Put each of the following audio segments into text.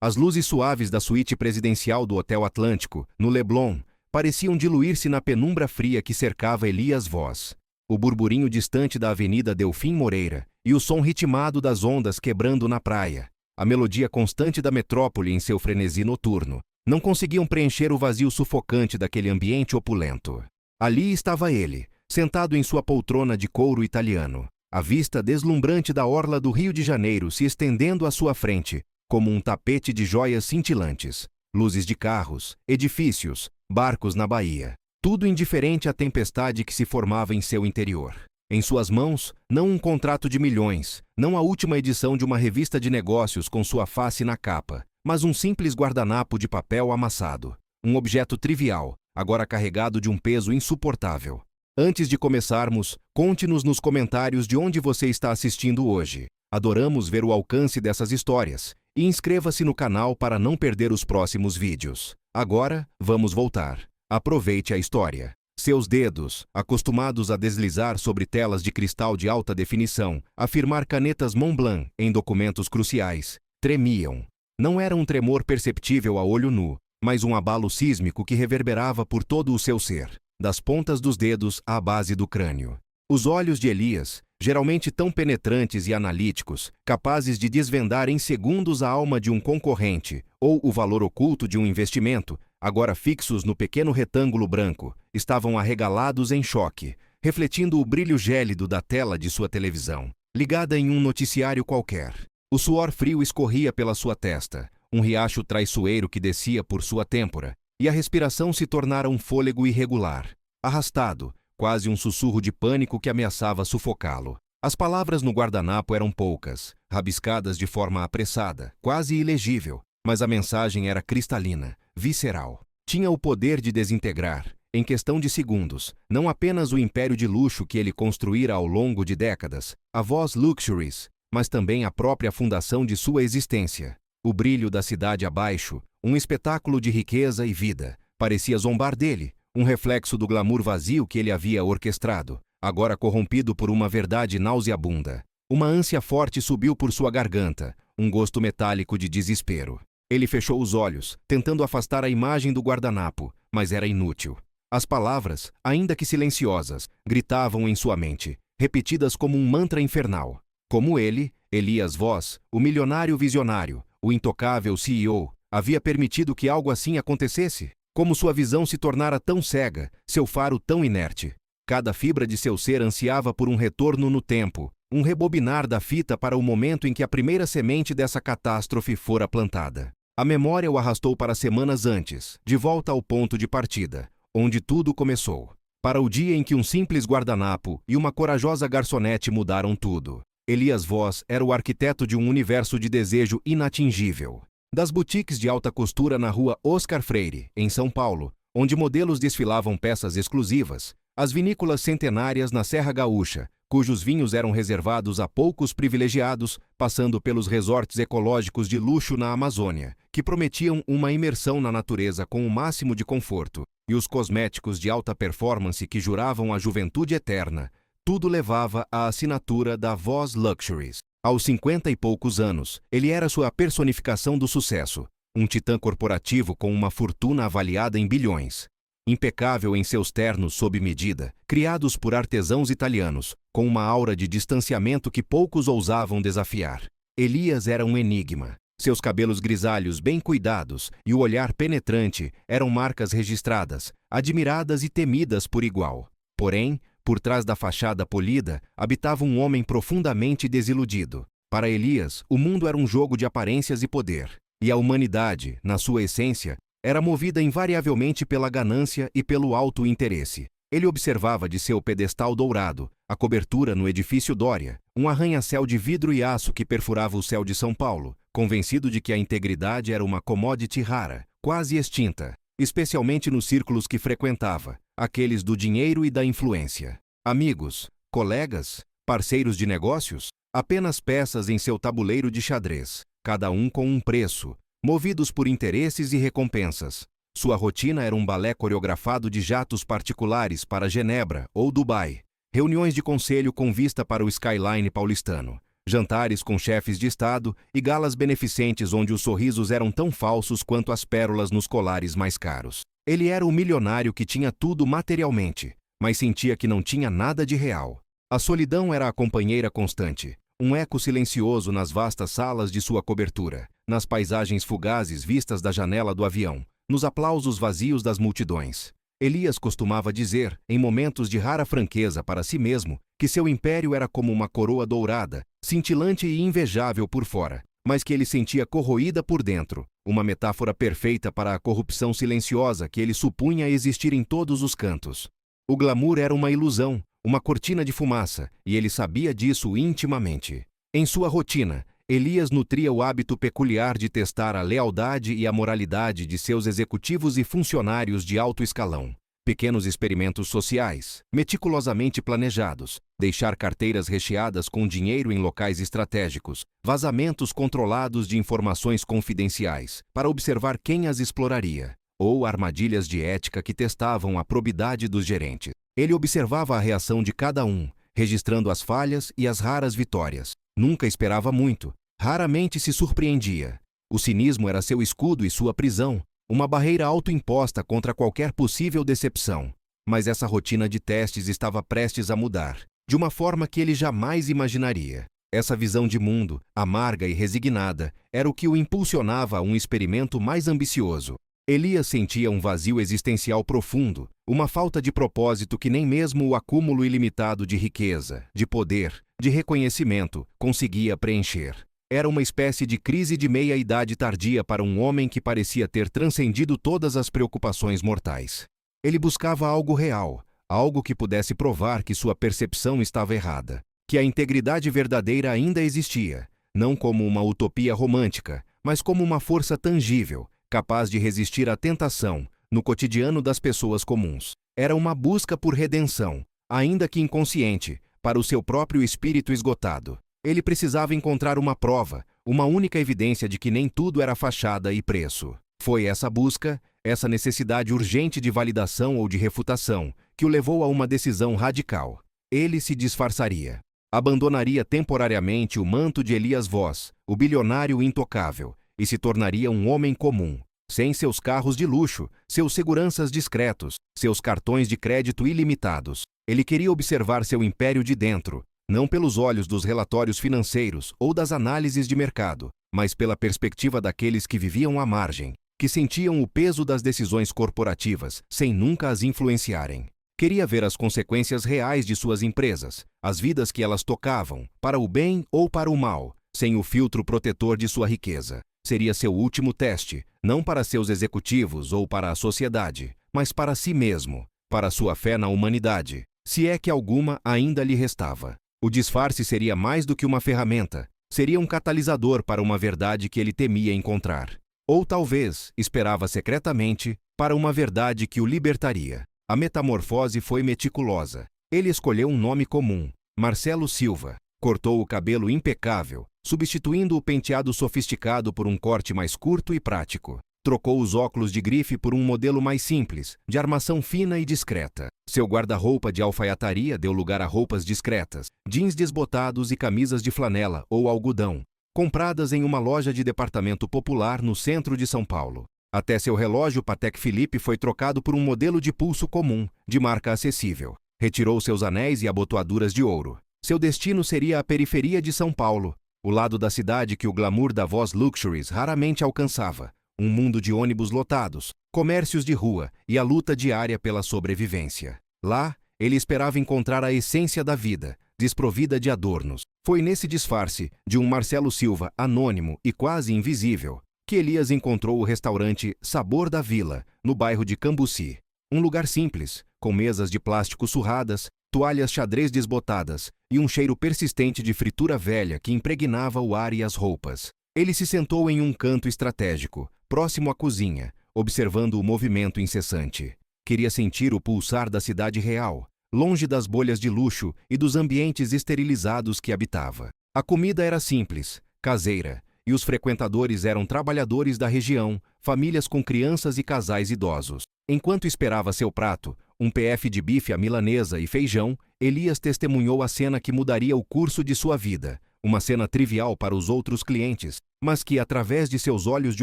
As luzes suaves da suíte presidencial do Hotel Atlântico, no Leblon, pareciam diluir-se na penumbra fria que cercava Elias Voz. O burburinho distante da Avenida Delfim Moreira e o som ritmado das ondas quebrando na praia, a melodia constante da metrópole em seu frenesi noturno, não conseguiam preencher o vazio sufocante daquele ambiente opulento. Ali estava ele, sentado em sua poltrona de couro italiano, a vista deslumbrante da orla do Rio de Janeiro se estendendo à sua frente, como um tapete de joias cintilantes, luzes de carros, edifícios, barcos na baía, tudo indiferente à tempestade que se formava em seu interior. Em suas mãos, não um contrato de milhões, não a última edição de uma revista de negócios com sua face na capa, mas um simples guardanapo de papel amassado. Um objeto trivial, agora carregado de um peso insuportável. Antes de começarmos, conte-nos nos comentários de onde você está assistindo hoje. Adoramos ver o alcance dessas histórias. E inscreva-se no canal para não perder os próximos vídeos. Agora, vamos voltar. Aproveite a história. Seus dedos, acostumados a deslizar sobre telas de cristal de alta definição, a firmar canetas Montblanc em documentos cruciais, tremiam. Não era um tremor perceptível a olho nu, mas um abalo sísmico que reverberava por todo o seu ser, das pontas dos dedos à base do crânio. Os olhos de Elias, geralmente tão penetrantes e analíticos, capazes de desvendar em segundos a alma de um concorrente ou o valor oculto de um investimento, agora fixos no pequeno retângulo branco, estavam arregalados em choque, refletindo o brilho gélido da tela de sua televisão, ligada em um noticiário qualquer. O suor frio escorria pela sua testa, um riacho traiçoeiro que descia por sua têmpora, e a respiração se tornara um fôlego irregular, arrastado, quase um sussurro de pânico que ameaçava sufocá-lo. As palavras no guardanapo eram poucas, rabiscadas de forma apressada, quase ilegível, mas a mensagem era cristalina, visceral. Tinha o poder de desintegrar, em questão de segundos, não apenas o império de luxo que ele construíra ao longo de décadas, a Voz Luxuries, mas também a própria fundação de sua existência. O brilho da cidade abaixo, um espetáculo de riqueza e vida, parecia zombar dele, um reflexo do glamour vazio que ele havia orquestrado, agora corrompido por uma verdade nauseabunda. Uma ânsia forte subiu por sua garganta, um gosto metálico de desespero. Ele fechou os olhos, tentando afastar a imagem do guardanapo, mas era inútil. As palavras, ainda que silenciosas, gritavam em sua mente, repetidas como um mantra infernal. Como ele, Elias Voz, o milionário visionário, o intocável CEO, havia permitido que algo assim acontecesse? Como sua visão se tornara tão cega, seu faro tão inerte. Cada fibra de seu ser ansiava por um retorno no tempo, um rebobinar da fita para o momento em que a primeira semente dessa catástrofe fora plantada. A memória o arrastou para semanas antes, de volta ao ponto de partida, onde tudo começou. Para o dia em que um simples guardanapo e uma corajosa garçonete mudaram tudo. Elias Voz era o arquiteto de um universo de desejo inatingível. Das boutiques de alta costura na rua Oscar Freire, em São Paulo, onde modelos desfilavam peças exclusivas, as vinícolas centenárias na Serra Gaúcha, cujos vinhos eram reservados a poucos privilegiados, passando pelos resorts ecológicos de luxo na Amazônia, que prometiam uma imersão na natureza com o máximo de conforto, e os cosméticos de alta performance que juravam a juventude eterna, tudo levava à assinatura da Voz Luxuries. Aos 50 e poucos anos, ele era sua personificação do sucesso, um titã corporativo com uma fortuna avaliada em bilhões. Impecável em seus ternos sob medida, criados por artesãos italianos, com uma aura de distanciamento que poucos ousavam desafiar. Elias era um enigma. Seus cabelos grisalhos bem cuidados e o olhar penetrante eram marcas registradas, admiradas e temidas por igual. Porém, por trás da fachada polida, habitava um homem profundamente desiludido. Para Elias, o mundo era um jogo de aparências e poder, e a humanidade, na sua essência, era movida invariavelmente pela ganância e pelo alto interesse. Ele observava de seu pedestal dourado, a cobertura no edifício Dória, um arranha-céu de vidro e aço que perfurava o céu de São Paulo, convencido de que a integridade era uma commodity rara, quase extinta, especialmente nos círculos que frequentava, aqueles do dinheiro e da influência. Amigos, colegas, parceiros de negócios, apenas peças em seu tabuleiro de xadrez, cada um com um preço, movidos por interesses e recompensas. Sua rotina era um balé coreografado de jatos particulares para Genebra ou Dubai, reuniões de conselho com vista para o skyline paulistano, jantares com chefes de estado e galas beneficentes onde os sorrisos eram tão falsos quanto as pérolas nos colares mais caros. Ele era o milionário que tinha tudo materialmente, mas sentia que não tinha nada de real. A solidão era a companheira constante, um eco silencioso nas vastas salas de sua cobertura, nas paisagens fugazes vistas da janela do avião, nos aplausos vazios das multidões. Elias costumava dizer, em momentos de rara franqueza para si mesmo, que seu império era como uma coroa dourada, cintilante e invejável por fora, mas que ele sentia corroída por dentro, uma metáfora perfeita para a corrupção silenciosa que ele supunha existir em todos os cantos. O glamour era uma ilusão, uma cortina de fumaça, e ele sabia disso intimamente. Em sua rotina, Elias nutria o hábito peculiar de testar a lealdade e a moralidade de seus executivos e funcionários de alto escalão. Pequenos experimentos sociais, meticulosamente planejados, deixar carteiras recheadas com dinheiro em locais estratégicos, vazamentos controlados de informações confidenciais, para observar quem as exploraria, ou armadilhas de ética que testavam a probidade dos gerentes. Ele observava a reação de cada um, registrando as falhas e as raras vitórias. Nunca esperava muito, raramente se surpreendia. O cinismo era seu escudo e sua prisão, uma barreira autoimposta contra qualquer possível decepção. Mas essa rotina de testes estava prestes a mudar, de uma forma que ele jamais imaginaria. Essa visão de mundo, amarga e resignada, era o que o impulsionava a um experimento mais ambicioso. Elias sentia um vazio existencial profundo, uma falta de propósito que nem mesmo o acúmulo ilimitado de riqueza, de poder, de reconhecimento conseguia preencher. Era uma espécie de crise de meia-idade tardia para um homem que parecia ter transcendido todas as preocupações mortais. Ele buscava algo real, algo que pudesse provar que sua percepção estava errada, que a integridade verdadeira ainda existia, não como uma utopia romântica, mas como uma força tangível, capaz de resistir à tentação, no cotidiano das pessoas comuns. Era uma busca por redenção, ainda que inconsciente, para o seu próprio espírito esgotado. Ele precisava encontrar uma prova, uma única evidência de que nem tudo era fachada e preço. Foi essa busca, essa necessidade urgente de validação ou de refutação, que o levou a uma decisão radical. Ele se disfarçaria. Abandonaria temporariamente o manto de Elias Voss, o bilionário intocável, e se tornaria um homem comum, sem seus carros de luxo, seus seguranças discretos, seus cartões de crédito ilimitados. Ele queria observar seu império de dentro, não pelos olhos dos relatórios financeiros ou das análises de mercado, mas pela perspectiva daqueles que viviam à margem, que sentiam o peso das decisões corporativas sem nunca as influenciarem. Queria ver as consequências reais de suas empresas, as vidas que elas tocavam, para o bem ou para o mal, sem o filtro protetor de sua riqueza. Seria seu último teste, não para seus executivos ou para a sociedade, mas para si mesmo, para sua fé na humanidade, se é que alguma ainda lhe restava. O disfarce seria mais do que uma ferramenta, seria um catalisador para uma verdade que ele temia encontrar. Ou talvez, esperava secretamente, para uma verdade que o libertaria. A metamorfose foi meticulosa. Ele escolheu um nome comum, Marcelo Silva. Cortou o cabelo impecável, substituindo o penteado sofisticado por um corte mais curto e prático. Trocou os óculos de grife por um modelo mais simples, de armação fina e discreta. Seu guarda-roupa de alfaiataria deu lugar a roupas discretas, jeans desbotados e camisas de flanela ou algodão, compradas em uma loja de departamento popular no centro de São Paulo. Até seu relógio Patek Philippe foi trocado por um modelo de pulso comum, de marca acessível. Retirou seus anéis e abotoaduras de ouro. Seu destino seria a periferia de São Paulo, o lado da cidade que o glamour da Voss Luxuries raramente alcançava. Um mundo de ônibus lotados, comércios de rua e a luta diária pela sobrevivência. Lá, ele esperava encontrar a essência da vida, desprovida de adornos. Foi nesse disfarce, de um Marcelo Silva anônimo e quase invisível, que Elias encontrou o restaurante Sabor da Vila, no bairro de Cambuci. Um lugar simples, com mesas de plástico surradas, toalhas xadrez desbotadas e um cheiro persistente de fritura velha que impregnava o ar e as roupas. Ele se sentou em um canto estratégico, próximo à cozinha, observando o movimento incessante. Queria sentir o pulsar da cidade real, longe das bolhas de luxo e dos ambientes esterilizados que habitava. A comida era simples, caseira, e os frequentadores eram trabalhadores da região, famílias com crianças e casais idosos. Enquanto esperava seu prato, um PF de bife à milanesa e feijão, Elias testemunhou a cena que mudaria o curso de sua vida. uma cena trivial para os outros clientes, mas que, através de seus olhos de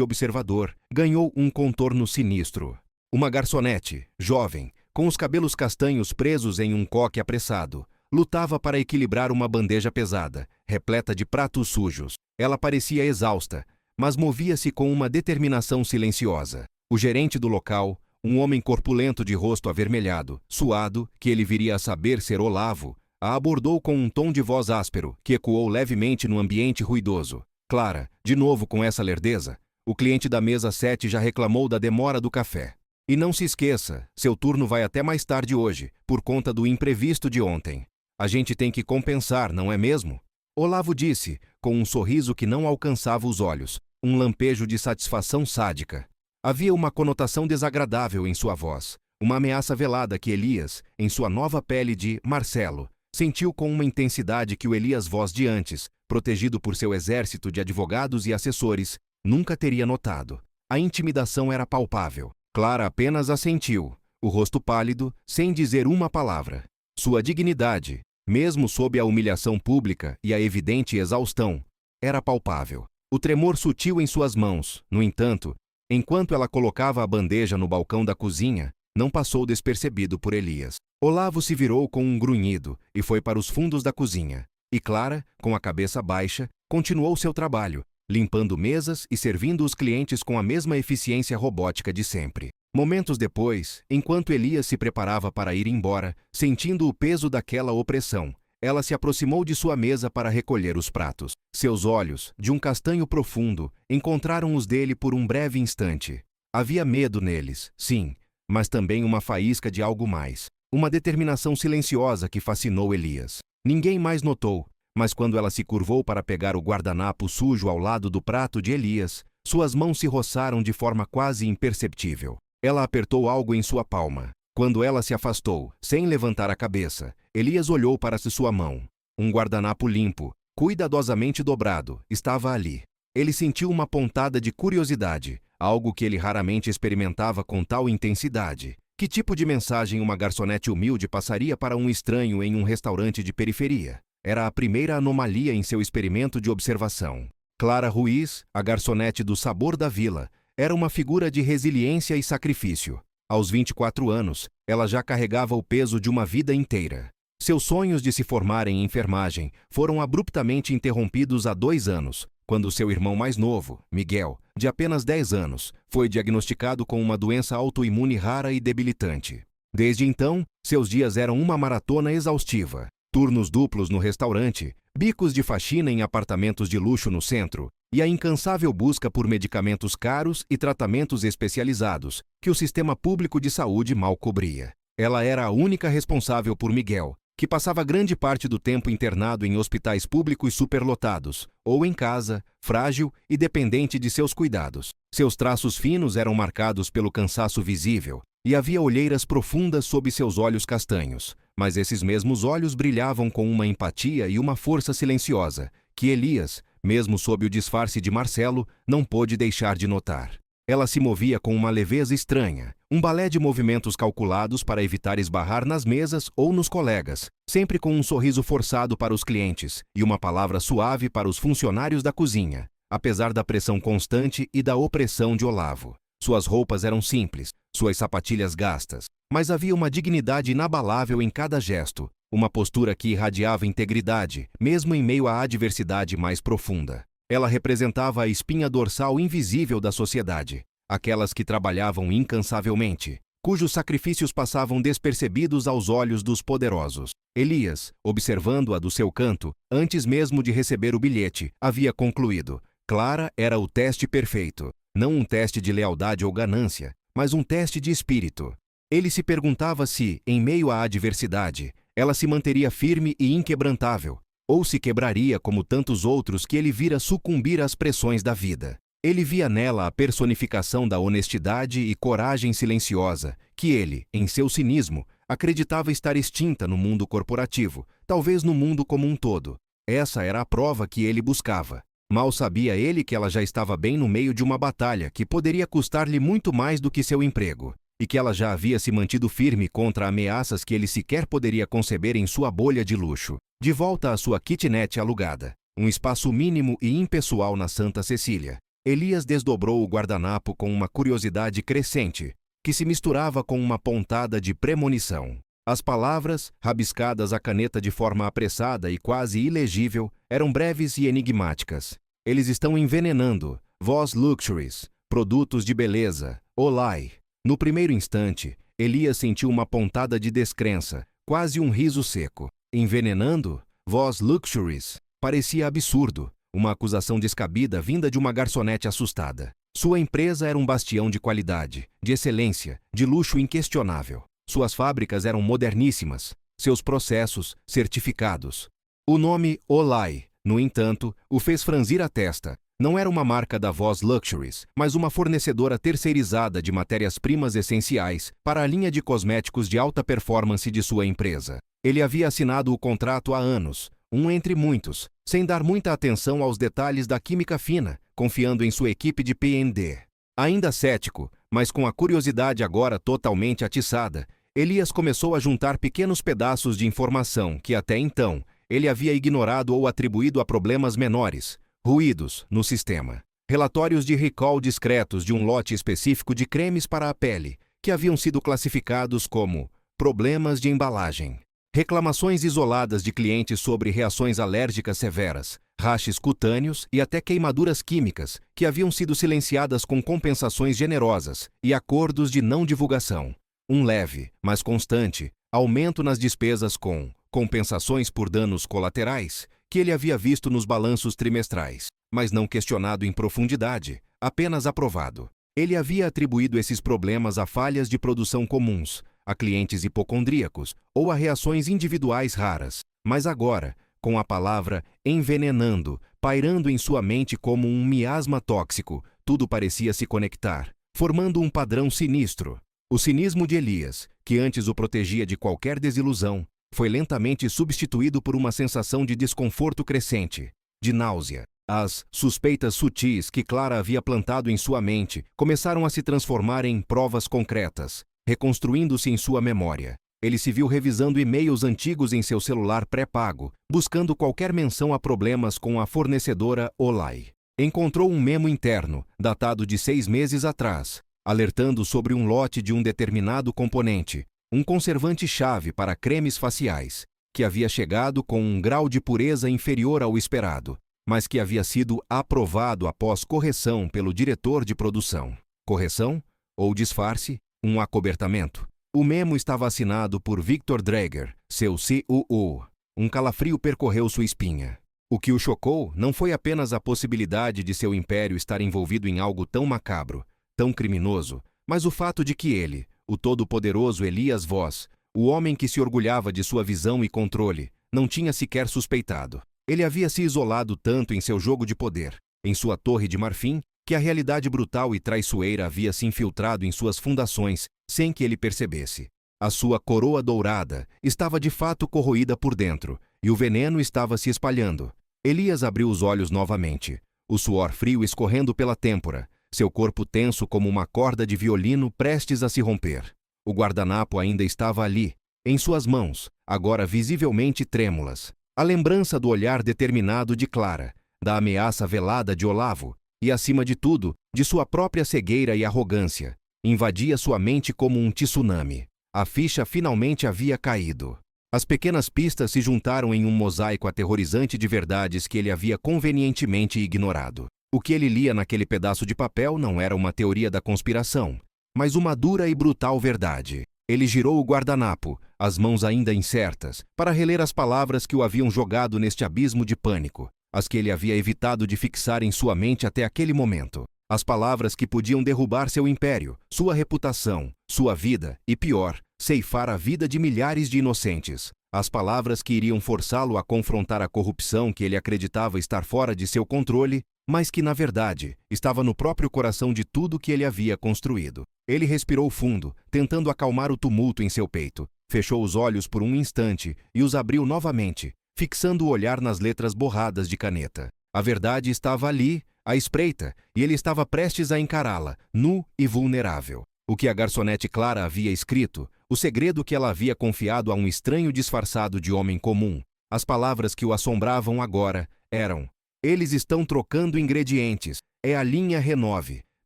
observador, ganhou um contorno sinistro. Uma garçonete, jovem, com os cabelos castanhos presos em um coque apressado, lutava para equilibrar uma bandeja pesada, repleta de pratos sujos. Ela parecia exausta, mas movia-se com uma determinação silenciosa. O gerente do local, um homem corpulento de rosto avermelhado, suado, que ele viria a saber ser Olavo, a abordou com um tom de voz áspero, que ecoou levemente no ambiente ruidoso. Clara, de novo com essa lerdeza, o cliente da mesa 7 já reclamou da demora do café. E não se esqueça, seu turno vai até mais tarde hoje, por conta do imprevisto de ontem. A gente tem que compensar, não é mesmo? Olavo disse, com um sorriso que não alcançava os olhos, um lampejo de satisfação sádica. Havia uma conotação desagradável em sua voz, uma ameaça velada que Elias, em sua nova pele de Marcelo, sentiu com uma intensidade que o Elias voz de antes, protegido por seu exército de advogados e assessores, nunca teria notado. A intimidação era palpável. Clara apenas assentiu, o rosto pálido, sem dizer uma palavra. Sua dignidade, mesmo sob a humilhação pública e a evidente exaustão, era palpável. O tremor sutil em suas mãos, no entanto, enquanto ela colocava a bandeja no balcão da cozinha, não passou despercebido por Elias. Olavo se virou com um grunhido e foi para os fundos da cozinha. E Clara, com a cabeça baixa, continuou seu trabalho, limpando mesas e servindo os clientes com a mesma eficiência robótica de sempre. Momentos depois, enquanto Elias se preparava para ir embora, sentindo o peso daquela opressão, ela se aproximou de sua mesa para recolher os pratos. Seus olhos, de um castanho profundo, encontraram os dele por um breve instante. Havia medo neles, sim, mas também uma faísca de algo mais. Uma determinação silenciosa que fascinou Elias. Ninguém mais notou, mas quando ela se curvou para pegar o guardanapo sujo ao lado do prato de Elias, suas mãos se roçaram de forma quase imperceptível. Ela apertou algo em sua palma. Quando ela se afastou, sem levantar a cabeça, Elias olhou para sua mão. Um guardanapo limpo, cuidadosamente dobrado, estava ali. Ele sentiu uma pontada de curiosidade, algo que ele raramente experimentava com tal intensidade. Que tipo de mensagem uma garçonete humilde passaria para um estranho em um restaurante de periferia? Era a primeira anomalia em seu experimento de observação. Clara Ruiz, a garçonete do Sabor da Vila, era uma figura de resiliência e sacrifício. Aos 24 anos, ela já carregava o peso de uma vida inteira. Seus sonhos de se formar em enfermagem foram abruptamente interrompidos há 2 anos, quando seu irmão mais novo, Miguel, de apenas 10 anos, foi diagnosticado com uma doença autoimune rara e debilitante. Desde então, seus dias eram uma maratona exaustiva. Turnos duplos no restaurante, bicos de faxina em apartamentos de luxo no centro e a incansável busca por medicamentos caros e tratamentos especializados que o sistema público de saúde mal cobria. Ela era a única responsável por Miguel, que passava grande parte do tempo internado em hospitais públicos superlotados, ou em casa, frágil e dependente de seus cuidados. Seus traços finos eram marcados pelo cansaço visível, e havia olheiras profundas sob seus olhos castanhos, mas esses mesmos olhos brilhavam com uma empatia e uma força silenciosa, que Elias, mesmo sob o disfarce de Marcelo, não pôde deixar de notar. Ela se movia com uma leveza estranha, um balé de movimentos calculados para evitar esbarrar nas mesas ou nos colegas, sempre com um sorriso forçado para os clientes e uma palavra suave para os funcionários da cozinha, apesar da pressão constante e da opressão de Olavo. Suas roupas eram simples, suas sapatilhas gastas, mas havia uma dignidade inabalável em cada gesto, uma postura que irradiava integridade, mesmo em meio à adversidade mais profunda. Ela representava a espinha dorsal invisível da sociedade, aquelas que trabalhavam incansavelmente, cujos sacrifícios passavam despercebidos aos olhos dos poderosos. Elias, observando-a do seu canto, antes mesmo de receber o bilhete, havia concluído: Clara era o teste perfeito, não um teste de lealdade ou ganância, mas um teste de espírito. Ele se perguntava se, em meio à adversidade, ela se manteria firme e inquebrantável, ou se quebraria como tantos outros que ele vira sucumbir às pressões da vida. Ele via nela a personificação da honestidade e coragem silenciosa, que ele, em seu cinismo, acreditava estar extinta no mundo corporativo, talvez no mundo como um todo. Essa era a prova que ele buscava. Mal sabia ele que ela já estava bem no meio de uma batalha que poderia custar-lhe muito mais do que seu emprego, e que ela já havia se mantido firme contra ameaças que ele sequer poderia conceber em sua bolha de luxo. De volta à sua kitnet alugada, um espaço mínimo e impessoal na Santa Cecília. Elias desdobrou o guardanapo com uma curiosidade crescente, que se misturava com uma pontada de premonição. As palavras, rabiscadas à caneta de forma apressada e quase ilegível, eram breves e enigmáticas. Eles estão envenenando, vós luxuries, produtos de beleza, olai. No primeiro instante, Elias sentiu uma pontada de descrença, quase um riso seco. Envenenando, vós luxuries, parecia absurdo, uma acusação descabida vinda de uma garçonete assustada. Sua empresa era um bastião de qualidade, de excelência, de luxo inquestionável. Suas fábricas eram moderníssimas, seus processos certificados. O nome Olai, no entanto, o fez franzir a testa. Não era uma marca da Voz Luxuries, mas uma fornecedora terceirizada de matérias-primas essenciais para a linha de cosméticos de alta performance de sua empresa. Ele havia assinado o contrato há anos, um entre muitos, sem dar muita atenção aos detalhes da química fina, confiando em sua equipe de P&D. Ainda cético, mas com a curiosidade agora totalmente atiçada, Elias começou a juntar pequenos pedaços de informação que até então ele havia ignorado ou atribuído a problemas menores, ruídos, no sistema. Relatórios de recall discretos de um lote específico de cremes para a pele, que haviam sido classificados como problemas de embalagem. Reclamações isoladas de clientes sobre reações alérgicas severas, rachas cutâneos e até queimaduras químicas, que haviam sido silenciadas com compensações generosas e acordos de não divulgação. Um leve, mas constante, aumento nas despesas com compensações por danos colaterais, que ele havia visto nos balanços trimestrais, mas não questionado em profundidade, apenas aprovado. Ele havia atribuído esses problemas a falhas de produção comuns, a clientes hipocondríacos ou a reações individuais raras. Mas agora, com a palavra envenenando, pairando em sua mente como um miasma tóxico, tudo parecia se conectar, formando um padrão sinistro. O cinismo de Elias, que antes o protegia de qualquer desilusão, foi lentamente substituído por uma sensação de desconforto crescente, de náusea. As suspeitas sutis que Clara havia plantado em sua mente começaram a se transformar em provas concretas, reconstruindo-se em sua memória. Ele se viu revisando e-mails antigos em seu celular pré-pago, buscando qualquer menção a problemas com a fornecedora Olai. Encontrou um memo interno, datado de 6 meses atrás, alertando sobre um lote de um determinado componente, um conservante-chave para cremes faciais, que havia chegado com um grau de pureza inferior ao esperado, mas que havia sido aprovado após correção pelo diretor de produção. Correção? Ou disfarce? Um acobertamento? O memo estava assinado por Victor Dreger, seu COO. Um calafrio percorreu sua espinha. O que o chocou não foi apenas a possibilidade de seu império estar envolvido em algo tão macabro, tão criminoso, mas o fato de que ele, o todo-poderoso Elias Voss, o homem que se orgulhava de sua visão e controle, não tinha sequer suspeitado. Ele havia se isolado tanto em seu jogo de poder, em sua torre de marfim, que a realidade brutal e traiçoeira havia se infiltrado em suas fundações sem que ele percebesse. A sua coroa dourada estava de fato corroída por dentro, e o veneno estava se espalhando. Elias abriu os olhos novamente, o suor frio escorrendo pela têmpora, seu corpo tenso como uma corda de violino prestes a se romper. O guardanapo ainda estava ali, em suas mãos, agora visivelmente trêmulas. A lembrança do olhar determinado de Clara, da ameaça velada de Olavo, e, acima de tudo, de sua própria cegueira e arrogância, invadia sua mente como um tsunami. A ficha finalmente havia caído. As pequenas pistas se juntaram em um mosaico aterrorizante de verdades que ele havia convenientemente ignorado. O que ele lia naquele pedaço de papel não era uma teoria da conspiração, mas uma dura e brutal verdade. Ele girou o guardanapo, as mãos ainda incertas, para reler as palavras que o haviam jogado neste abismo de pânico, as que ele havia evitado de fixar em sua mente até aquele momento. As palavras que podiam derrubar seu império, sua reputação, sua vida e, pior, ceifar a vida de milhares de inocentes. As palavras que iriam forçá-lo a confrontar a corrupção que ele acreditava estar fora de seu controle, mas que, na verdade, estava no próprio coração de tudo que ele havia construído. Ele respirou fundo, tentando acalmar o tumulto em seu peito. Fechou os olhos por um instante e os abriu novamente, fixando o olhar nas letras borradas de caneta. A verdade estava ali, à espreita, e ele estava prestes a encará-la, nu e vulnerável. O que a garçonete Clara havia escrito, o segredo que ela havia confiado a um estranho disfarçado de homem comum, As palavras que o assombravam agora eram: eles estão trocando ingredientes. É a linha Renove.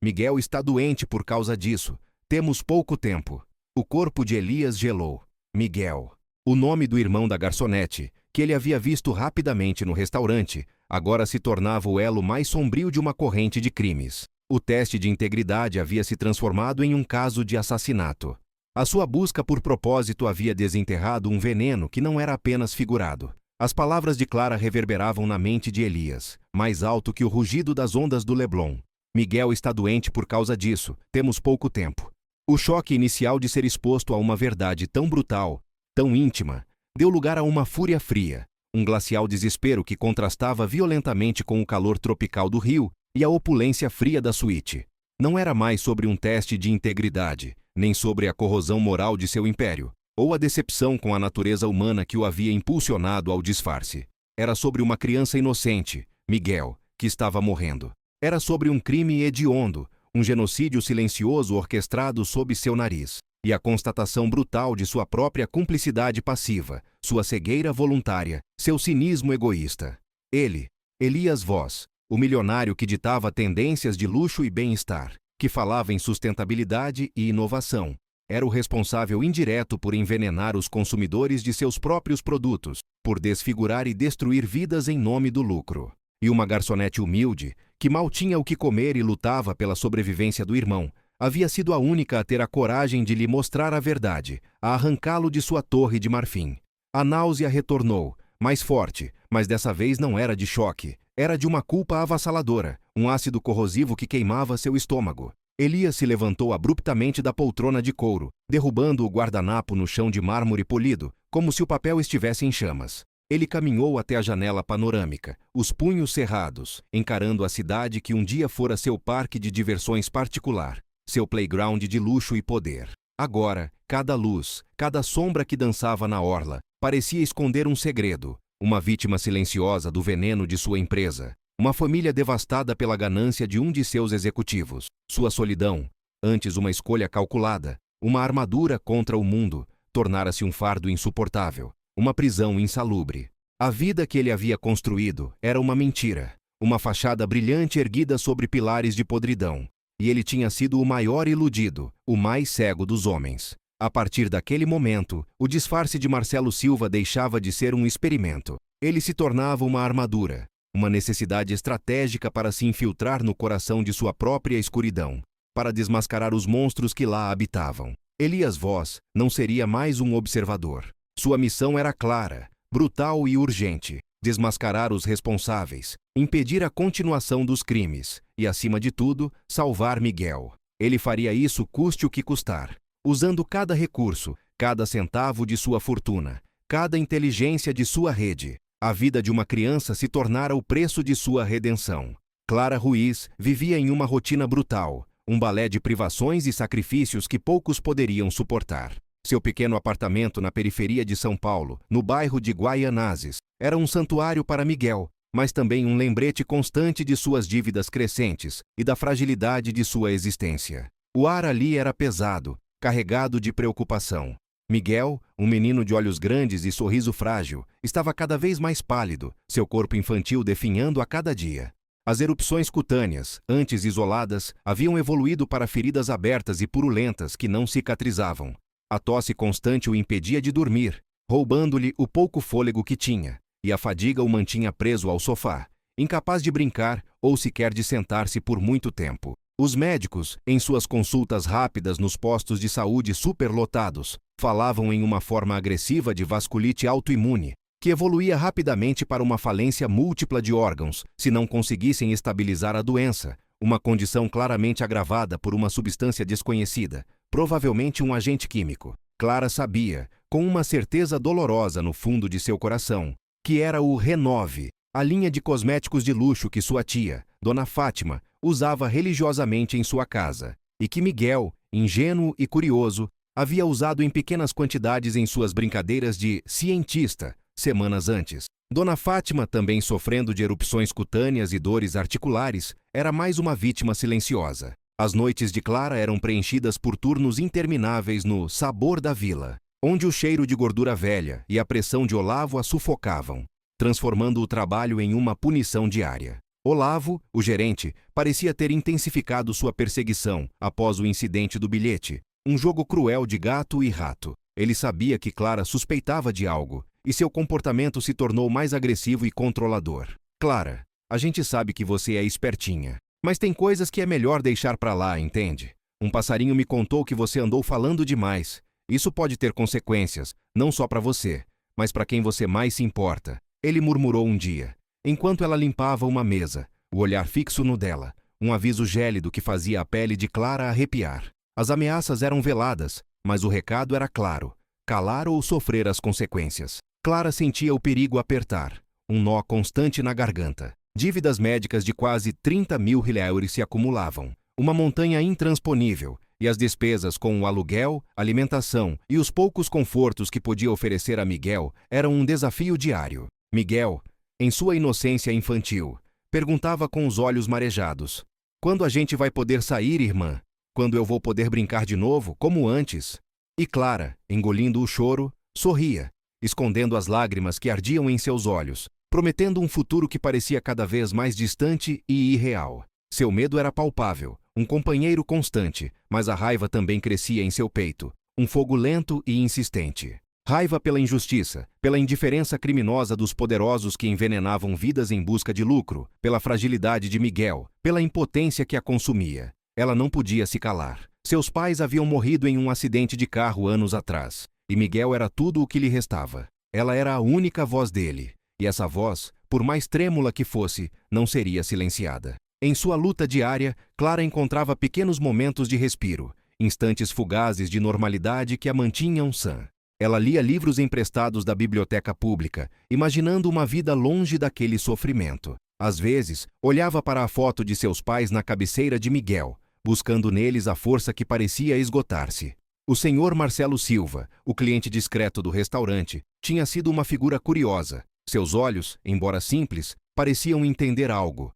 Miguel está doente por causa disso. Temos pouco tempo. O corpo de Elias gelou. Miguel. O nome do irmão da garçonete, que ele havia visto rapidamente no restaurante, agora se tornava o elo mais sombrio de uma corrente de crimes. O teste de integridade havia se transformado em um caso de assassinato. A sua busca por propósito havia desenterrado um veneno que não era apenas figurado. As palavras de Clara reverberavam na mente de Elias, mais alto que o rugido das ondas do Leblon. Miguel está doente por causa disso. Temos pouco tempo. O choque inicial de ser exposto a uma verdade tão brutal, tão íntima, deu lugar a uma fúria fria, um glacial desespero que contrastava violentamente com o calor tropical do rio e a opulência fria da suíte. Não era mais sobre um teste de integridade, nem sobre a corrosão moral de seu império, ou a decepção com a natureza humana que o havia impulsionado ao disfarce. Era sobre uma criança inocente, Miguel, que estava morrendo. Era sobre um crime hediondo, um genocídio silencioso orquestrado sob seu nariz, e a constatação brutal de sua própria cumplicidade passiva, sua cegueira voluntária, seu cinismo egoísta. Ele, Elias Voss, o milionário que ditava tendências de luxo e bem-estar, que falava em sustentabilidade e inovação, era o responsável indireto por envenenar os consumidores de seus próprios produtos, por desfigurar e destruir vidas em nome do lucro. E uma garçonete humilde, que mal tinha o que comer e lutava pela sobrevivência do irmão, havia sido a única a ter a coragem de lhe mostrar a verdade, a arrancá-lo de sua torre de marfim. A náusea retornou, mais forte, mas dessa vez não era de choque, era de uma culpa avassaladora, um ácido corrosivo que queimava seu estômago. Elias se levantou abruptamente da poltrona de couro, derrubando o guardanapo no chão de mármore polido, como se o papel estivesse em chamas. Ele caminhou até a janela panorâmica, os punhos cerrados, encarando a cidade que um dia fora seu parque de diversões particular, seu playground de luxo e poder. Agora, cada luz, cada sombra que dançava na orla, parecia esconder um segredo, uma vítima silenciosa do veneno de sua empresa, uma família devastada pela ganância de um de seus executivos. Sua solidão, antes uma escolha calculada, uma armadura contra o mundo, tornara-se um fardo insuportável, uma prisão insalubre. A vida que ele havia construído era uma mentira, uma fachada brilhante erguida sobre pilares de podridão, e ele tinha sido o maior iludido, o mais cego dos homens. A partir daquele momento, o disfarce de Marcelo Silva deixava de ser um experimento. Ele se tornava uma armadura, uma necessidade estratégica para se infiltrar no coração de sua própria escuridão, para desmascarar os monstros que lá habitavam. Elias Voss não seria mais um observador. Sua missão era clara, brutal e urgente: desmascarar os responsáveis, impedir a continuação dos crimes e, acima de tudo, salvar Miguel. Ele faria isso custe o que custar, usando cada recurso, cada centavo de sua fortuna, cada inteligência de sua rede. A vida de uma criança se tornara o preço de sua redenção. Clara Ruiz vivia em uma rotina brutal, um balé de privações e sacrifícios que poucos poderiam suportar. Seu pequeno apartamento na periferia de São Paulo, no bairro de Guaianazes, era um santuário para Miguel, mas também um lembrete constante de suas dívidas crescentes e da fragilidade de sua existência. O ar ali era pesado, carregado de preocupação. Miguel, um menino de olhos grandes e sorriso frágil, estava cada vez mais pálido, seu corpo infantil definhando a cada dia. As erupções cutâneas, antes isoladas, haviam evoluído para feridas abertas e purulentas que não cicatrizavam. A tosse constante o impedia de dormir, roubando-lhe o pouco fôlego que tinha, e a fadiga o mantinha preso ao sofá, incapaz de brincar ou sequer de sentar-se por muito tempo. Os médicos, em suas consultas rápidas nos postos de saúde superlotados, falavam em uma forma agressiva de vasculite autoimune, que evoluía rapidamente para uma falência múltipla de órgãos, se não conseguissem estabilizar a doença, uma condição claramente agravada por uma substância desconhecida, provavelmente um agente químico. Clara sabia, com uma certeza dolorosa no fundo de seu coração, que era o Renove, a linha de cosméticos de luxo que sua tia, Dona Fátima, usava religiosamente em sua casa, e que Miguel, ingênuo e curioso, havia usado em pequenas quantidades em suas brincadeiras de cientista, semanas antes. Dona Fátima, também sofrendo de erupções cutâneas e dores articulares, era mais uma vítima silenciosa. As noites de Clara eram preenchidas por turnos intermináveis no Sabor da Vila, onde o cheiro de gordura velha e a pressão de Olavo a sufocavam, transformando o trabalho em uma punição diária. Olavo, o gerente, parecia ter intensificado sua perseguição após o incidente do bilhete, um jogo cruel de gato e rato. Ele sabia que Clara suspeitava de algo, e seu comportamento se tornou mais agressivo e controlador. Clara, a gente sabe que você é espertinha, mas tem coisas que é melhor deixar pra lá, entende? Um passarinho me contou que você andou falando demais. Isso pode ter consequências, não só pra você, mas pra quem você mais se importa. Ele murmurou um dia, enquanto ela limpava uma mesa, o olhar fixo no dela, um aviso gélido que fazia a pele de Clara arrepiar. As ameaças eram veladas, mas o recado era claro: calar ou sofrer as consequências. Clara sentia o perigo apertar, um nó constante na garganta. Dívidas médicas de quase 30 mil reais se acumulavam, uma montanha intransponível, e as despesas com o aluguel, alimentação e os poucos confortos que podia oferecer a Miguel eram um desafio diário. Miguel, em sua inocência infantil, perguntava com os olhos marejados: "Quando a gente vai poder sair, irmã? Quando eu vou poder brincar de novo, como antes?" E Clara, engolindo o choro, sorria, escondendo as lágrimas que ardiam em seus olhos, prometendo um futuro que parecia cada vez mais distante e irreal. Seu medo era palpável, um companheiro constante, mas a raiva também crescia em seu peito, um fogo lento e insistente. Raiva pela injustiça, pela indiferença criminosa dos poderosos que envenenavam vidas em busca de lucro, pela fragilidade de Miguel, pela impotência que a consumia. Ela não podia se calar. Seus pais haviam morrido em um acidente de carro anos atrás, e Miguel era tudo o que lhe restava. Ela era a única voz dele, e essa voz, por mais trêmula que fosse, não seria silenciada. Em sua luta diária, Clara encontrava pequenos momentos de respiro, instantes fugazes de normalidade que a mantinham sã. Ela lia livros emprestados da biblioteca pública, imaginando uma vida longe daquele sofrimento. Às vezes, olhava para a foto de seus pais na cabeceira de Miguel, buscando neles a força que parecia esgotar-se. O senhor Marcelo Silva, o cliente discreto do restaurante, tinha sido uma figura curiosa. Seus olhos, embora simples, pareciam entender algo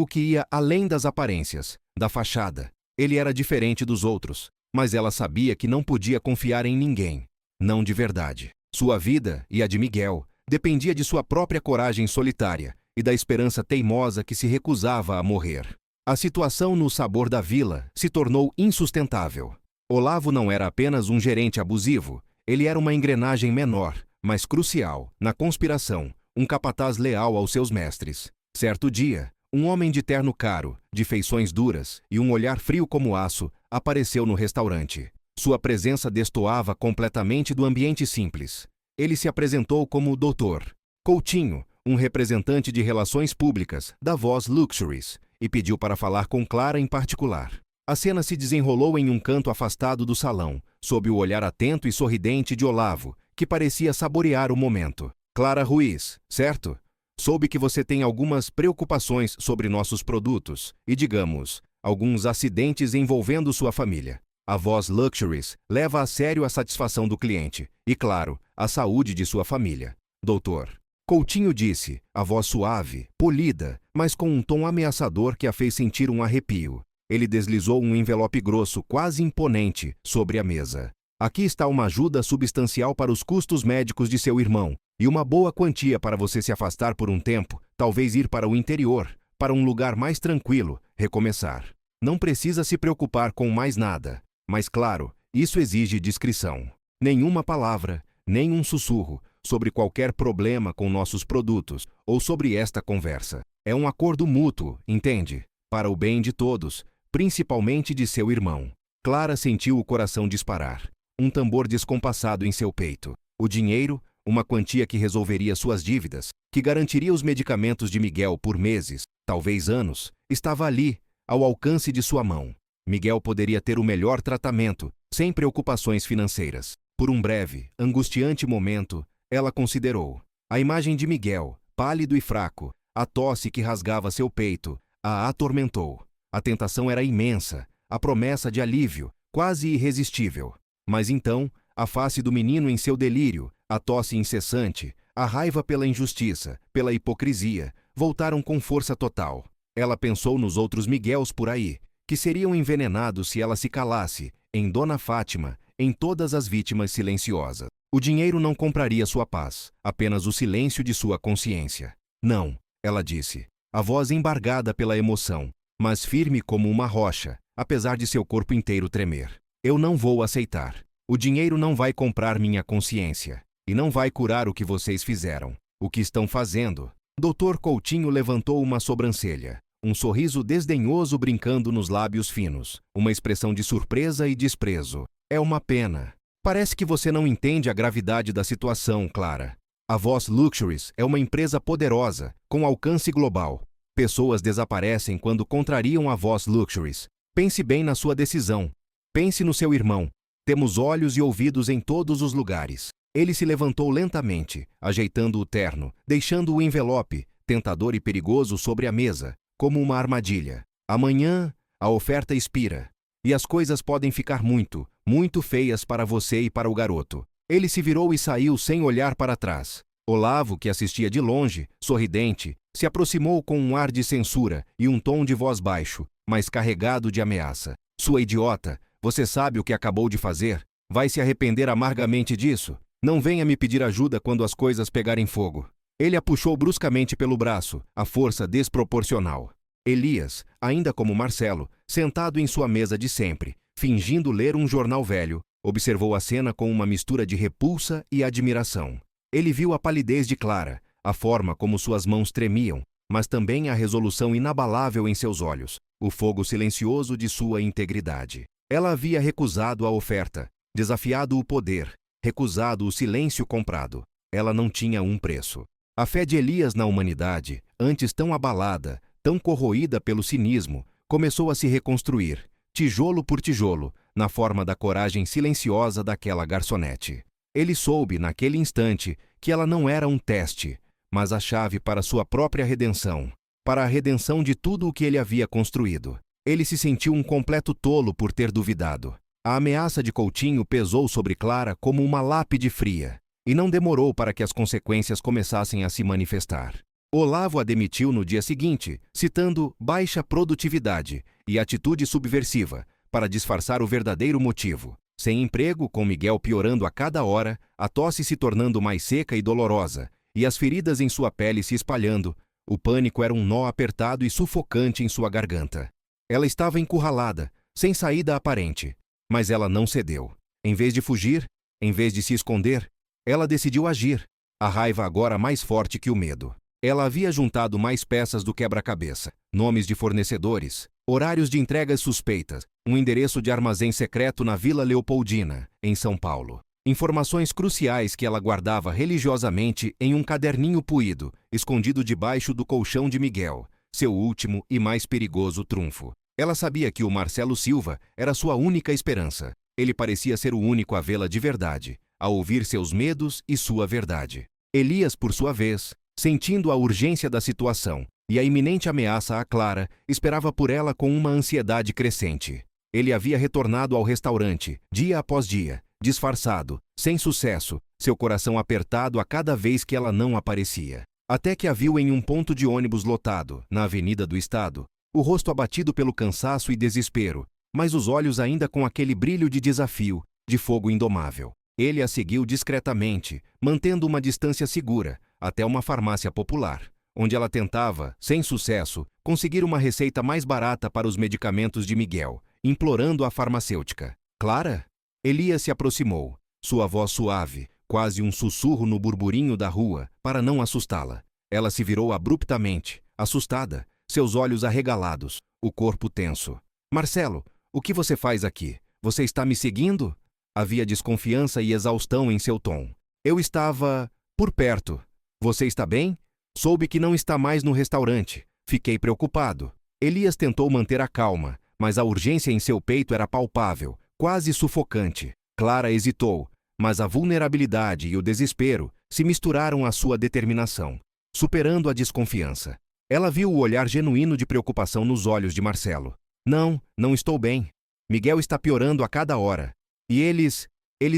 que ia além das aparências, da fachada. Ele era diferente dos outros, mas ela sabia que não podia confiar em ninguém. Não de verdade. Sua vida, e a de Miguel, dependia de sua própria coragem solitária e da esperança teimosa que se recusava a morrer. A situação no Sabor da Vila se tornou insustentável. Olavo não era apenas um gerente abusivo, ele era uma engrenagem menor, mas crucial, na conspiração, um capataz leal aos seus mestres. Certo dia, um homem de terno caro, de feições duras e um olhar frio como aço, apareceu no restaurante. Sua presença destoava completamente do ambiente simples. Ele se apresentou como Dr. Coutinho, um representante de relações públicas da Voz Luxuries, e pediu para falar com Clara em particular. A cena se desenrolou em um canto afastado do salão, sob o olhar atento e sorridente de Olavo, que parecia saborear o momento. "Clara Ruiz, certo? Soube que você tem algumas preocupações sobre nossos produtos e, digamos, alguns acidentes envolvendo sua família. A Voz Luxuries leva a sério a satisfação do cliente e, claro, a saúde de sua família. Doutor." Coutinho disse, a voz suave, polida, mas com um tom ameaçador que a fez sentir um arrepio. Ele deslizou um envelope grosso, quase imponente, sobre a mesa. "Aqui está uma ajuda substancial para os custos médicos de seu irmão e uma boa quantia para você se afastar por um tempo, talvez ir para o interior, para um lugar mais tranquilo, recomeçar. Não precisa se preocupar com mais nada. Mas, claro, isso exige discrição. Nenhuma palavra, nem um sussurro, sobre qualquer problema com nossos produtos ou sobre esta conversa. É um acordo mútuo, entende? Para o bem de todos, principalmente de seu irmão." Clara sentiu o coração disparar. Um tambor descompassado em seu peito. O dinheiro, uma quantia que resolveria suas dívidas, que garantiria os medicamentos de Miguel por meses, talvez anos, estava ali, ao alcance de sua mão. Miguel poderia ter o melhor tratamento, sem preocupações financeiras. Por um breve, angustiante momento, ela considerou. A imagem de Miguel, pálido e fraco, a tosse que rasgava seu peito, a atormentou. A tentação era imensa, a promessa de alívio, quase irresistível. Mas então, a face do menino em seu delírio, a tosse incessante, a raiva pela injustiça, pela hipocrisia, voltaram com força total. Ela pensou nos outros Miguéls por aí, que seriam envenenados se ela se calasse, em Dona Fátima, em todas as vítimas silenciosas. O dinheiro não compraria sua paz, apenas o silêncio de sua consciência. Não, ela disse, a voz embargada pela emoção, mas firme como uma rocha, apesar de seu corpo inteiro tremer. Eu não vou aceitar. O dinheiro não vai comprar minha consciência. E não vai curar o que vocês fizeram. O que estão fazendo? Dr. Coutinho levantou uma sobrancelha, um sorriso desdenhoso brincando nos lábios finos, uma expressão de surpresa e desprezo. É uma pena. Parece que você não entende a gravidade da situação, Clara. A Voss Luxuries é uma empresa poderosa, com alcance global. Pessoas desaparecem quando contrariam a Voss Luxuries. Pense bem na sua decisão. Pense no seu irmão. Temos olhos e ouvidos em todos os lugares. Ele se levantou lentamente, ajeitando o terno, deixando o envelope, tentador e perigoso, sobre a mesa, como uma armadilha. Amanhã, a oferta expira. E as coisas podem ficar muito, muito feias para você e para o garoto. Ele se virou e saiu sem olhar para trás. Olavo, que assistia de longe, sorridente, se aproximou com um ar de censura e um tom de voz baixo, mas carregado de ameaça. Sua idiota, você sabe o que acabou de fazer? Vai se arrepender amargamente disso. Não venha me pedir ajuda quando as coisas pegarem fogo. Ele a puxou bruscamente pelo braço, a força desproporcional. Elias, ainda como Marcelo, sentado em sua mesa de sempre, fingindo ler um jornal velho, observou a cena com uma mistura de repulsa e admiração. Ele viu a palidez de Clara, a forma como suas mãos tremiam, mas também a resolução inabalável em seus olhos, o fogo silencioso de sua integridade. Ela havia recusado a oferta, desafiado o poder, recusado o silêncio comprado. Ela não tinha um preço. A fé de Elias na humanidade, antes tão abalada, tão corroída pelo cinismo, começou a se reconstruir, tijolo por tijolo, na forma da coragem silenciosa daquela garçonete. Ele soube, naquele instante, que ela não era um teste, mas a chave para sua própria redenção, para a redenção de tudo o que ele havia construído. Ele se sentiu um completo tolo por ter duvidado. A ameaça de Coutinho pesou sobre Clara como uma lápide fria, e não demorou para que as consequências começassem a se manifestar. Olavo a demitiu no dia seguinte, citando baixa produtividade e atitude subversiva, para disfarçar o verdadeiro motivo. Sem emprego, com Miguel piorando a cada hora, a tosse se tornando mais seca e dolorosa, e as feridas em sua pele se espalhando, o pânico era um nó apertado e sufocante em sua garganta. Ela estava encurralada, sem saída aparente, mas ela não cedeu. Em vez de fugir, em vez de se esconder, ela decidiu agir, a raiva agora mais forte que o medo. Ela havia juntado mais peças do quebra-cabeça, nomes de fornecedores, horários de entregas suspeitas, um endereço de armazém secreto na Vila Leopoldina, em São Paulo. Informações cruciais que ela guardava religiosamente em um caderninho puído, escondido debaixo do colchão de Miguel, seu último e mais perigoso trunfo. Ela sabia que o Marcelo Silva era sua única esperança. Ele parecia ser o único a vê-la de verdade, a ouvir seus medos e sua verdade. Elias, por sua vez, sentindo a urgência da situação e a iminente ameaça a Clara, esperava por ela com uma ansiedade crescente. Ele havia retornado ao restaurante, dia após dia, disfarçado, sem sucesso, seu coração apertado a cada vez que ela não aparecia. Até que a viu em um ponto de ônibus lotado, na Avenida do Estado, o rosto abatido pelo cansaço e desespero, mas os olhos ainda com aquele brilho de desafio, de fogo indomável. Ele a seguiu discretamente, mantendo uma distância segura, até uma farmácia popular, onde ela tentava, sem sucesso, conseguir uma receita mais barata para os medicamentos de Miguel, implorando à farmacêutica. Clara? Elias se aproximou, sua voz suave, quase um sussurro no burburinho da rua, para não assustá-la. Ela se virou abruptamente, assustada, seus olhos arregalados, o corpo tenso. Marcelo, o que você faz aqui? Você está me seguindo? Havia desconfiança e exaustão em seu tom. Eu estava por perto. Você está bem? Soube que não está mais no restaurante. Fiquei preocupado. Elias tentou manter a calma, mas a urgência em seu peito era palpável, quase sufocante. Clara hesitou, mas a vulnerabilidade e o desespero se misturaram à sua determinação, superando a desconfiança. Ela viu o olhar genuíno de preocupação nos olhos de Marcelo. Não estou bem. Miguel está piorando a cada hora. E eles